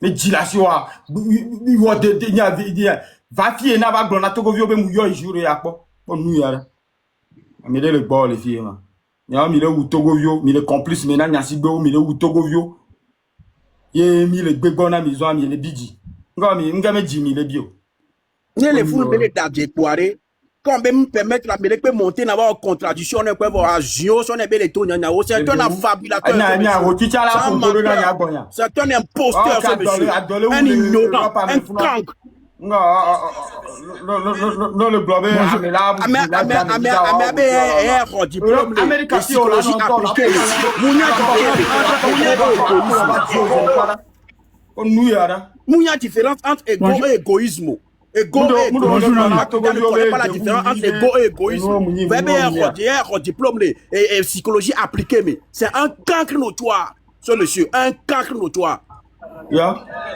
[SPEAKER 10] me jilasi wa wo de nya video va fie na ba glona Togo vio be mu yo jure ya po onu ya mi le gbo le fie ma nya mi le wu Togo vio mi le complice me na nya si gbo mi le wu Togo vio ye mi le gbegbo na mi zo mi le biji ngame ji mi le bio
[SPEAKER 8] ni le funu be le daje poare quand même permettre la mêlée peut monter n'a pas contradiction ne peut voir agio son est belle tout nya c'est un affabulateur c'est un imposteur ce monsieur un ignorant un cancre
[SPEAKER 10] non le globe Amérique psychologie appliquée
[SPEAKER 8] mounya différence entre ego et égoïsme. Ego et égoïsme. Pas la différence entre ego et égoïsme. Vous diplôme et psychologie appliquée, mais c'est un cancre notoire, ce monsieur, un cancre notoire.
[SPEAKER 10] Ya,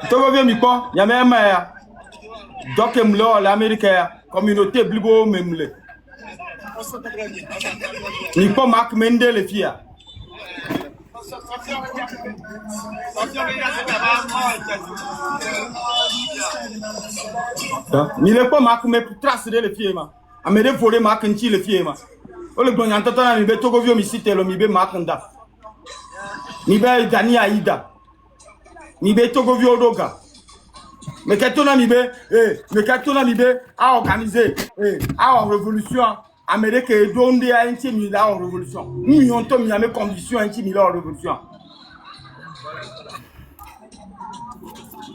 [SPEAKER 10] Togo vient mi pas, y a même donc l'Américain, communauté blibo memle. Ni pas Marc Mende les filles. Ni le pas Marc me trace les filles ma. Amede volé Marc nti les filles ma. O le bon yanto na mi be Togo vio mi cité lo mi be Marc nda. Mi be Dani Aida. Mi be Togo vio doga. Mais qu'est-ce mi be mais qu'est-ce mi be a organiser a révolution Amérique est donné à intimider la révolution. Nous on tombe dans mes conditions intimider la révolution.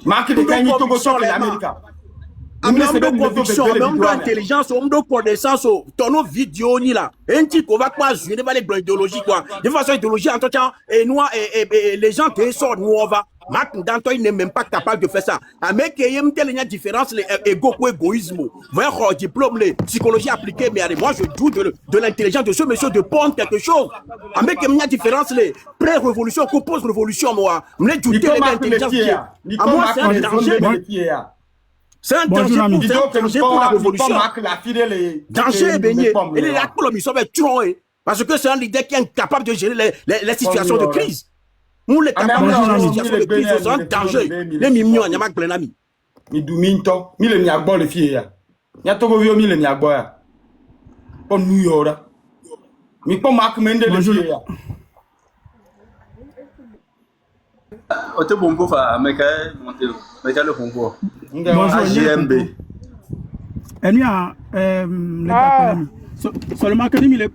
[SPEAKER 10] Marque de gagner Togo sur l'Amérique.
[SPEAKER 8] Homme de conviction, homme d'intelligence, homme de connaissance, ton vidéo ni là. Un petit qu'on va pas jouer devant les blancs idéologiques quoi. De façon idéologie en tout temps et nous et les gens qui sortent nous on va. Marc Danto il n'est même pas capable de faire ça. Mais qu'il y a une telle différence les égo ou égoïsme. Voyez diplôme les psychologie appliquée mais moi je doute de l'intelligence de ce monsieur de prendre quelque chose. Mais qu'il y a une différence les pré-révolution ou post-révolution moi. Mais douter de l'intelligence qui à moi c'est un danger. C'est un danger pour la révolution. Danger baigné. Et les acteurs ils sont tués parce que c'est un leader qui est incapable de gérer les situations de crise. Nous les capables de gérer les situations de crise, c'est un danger. Les mignons, il y a plein d'amis.
[SPEAKER 10] Mi du minto, mi le miagbo le fie ya. Nya Togo vio mi le miagbo ya. On New York. Mi po Mark Mende le fie ya.
[SPEAKER 12] Ote bombo fa meka monte meka le bombo. AGMB.
[SPEAKER 13] Enya seulement que mille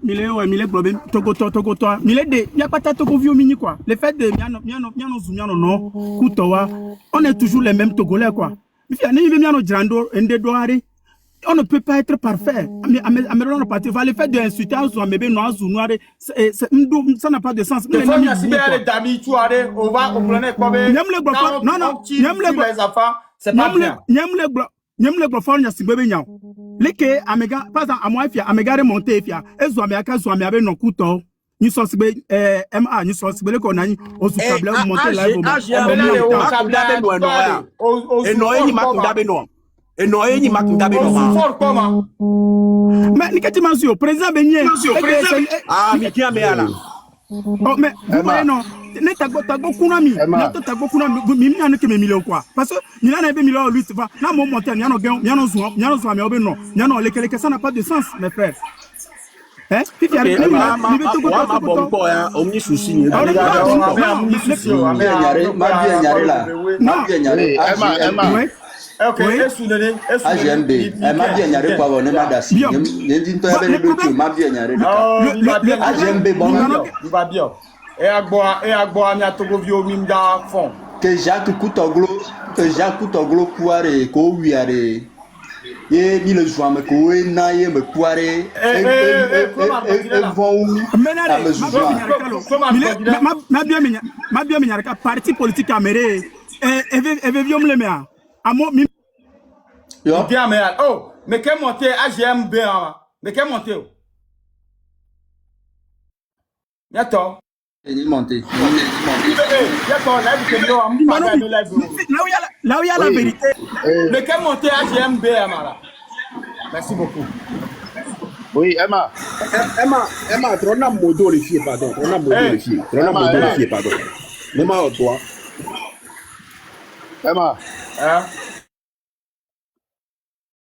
[SPEAKER 13] globé Togo mille de y a pas ta Togo vieux mini quoi. Le fait de miano non kutowa on est toujours les mêmes Togolais quoi. Mais il y a miano grando ende doare. On ne peut pas être parfait. Mais le fait d'insulter un zombie noir ça n'a pas de sens.
[SPEAKER 10] On va comprendre quoi. Non, c'est pas bien.
[SPEAKER 13] Nyam le glofon ya sibebe nyao. Leke amega pas à moi fia amega remonter fia. Ezo ameka zo amebe no kuto. Ni so sibe MA ni so sibe le ko nani ozukable monter live. Mais ni kati manzio président Benye.
[SPEAKER 8] Ah mi ki amela.
[SPEAKER 13] Oh mais vous voyez non. Ne tago kunami na to tago kunami mi na ke million quoi parce que ni na be million lui va na mo monter ni no zo me obe no ni no lekele ça n'a pas de sens mes frères hein puis il y a
[SPEAKER 8] omni souci ni
[SPEAKER 12] Ok, AGMB, elle m'a bien nyaré quoi, on est mal d'assis. AGMB, bon,
[SPEAKER 10] il va bien. Et à boire, il y a Togo Vio Mimda fond.
[SPEAKER 12] Que Jacques Coutoglo Pouare, Kouiare, et ni le joie, mais Koué, Naye, me Pouare, et vont
[SPEAKER 13] ma bien mignarka, parti politique américain, et viom le mea.
[SPEAKER 10] Oh, mais quel monté AGMB, Mais qu'est monté? Bientôt.
[SPEAKER 12] Il est monté.
[SPEAKER 13] Là où il y a la vérité.
[SPEAKER 10] Mais qu'est monté à GMB, Amara? Merci beaucoup.
[SPEAKER 6] Oui, Emma.
[SPEAKER 8] Emma, on a modo les filles, pardon. On a modo les filles. On a modo les filles, pardon. Emma, toi.
[SPEAKER 6] Emma.
[SPEAKER 10] Hein?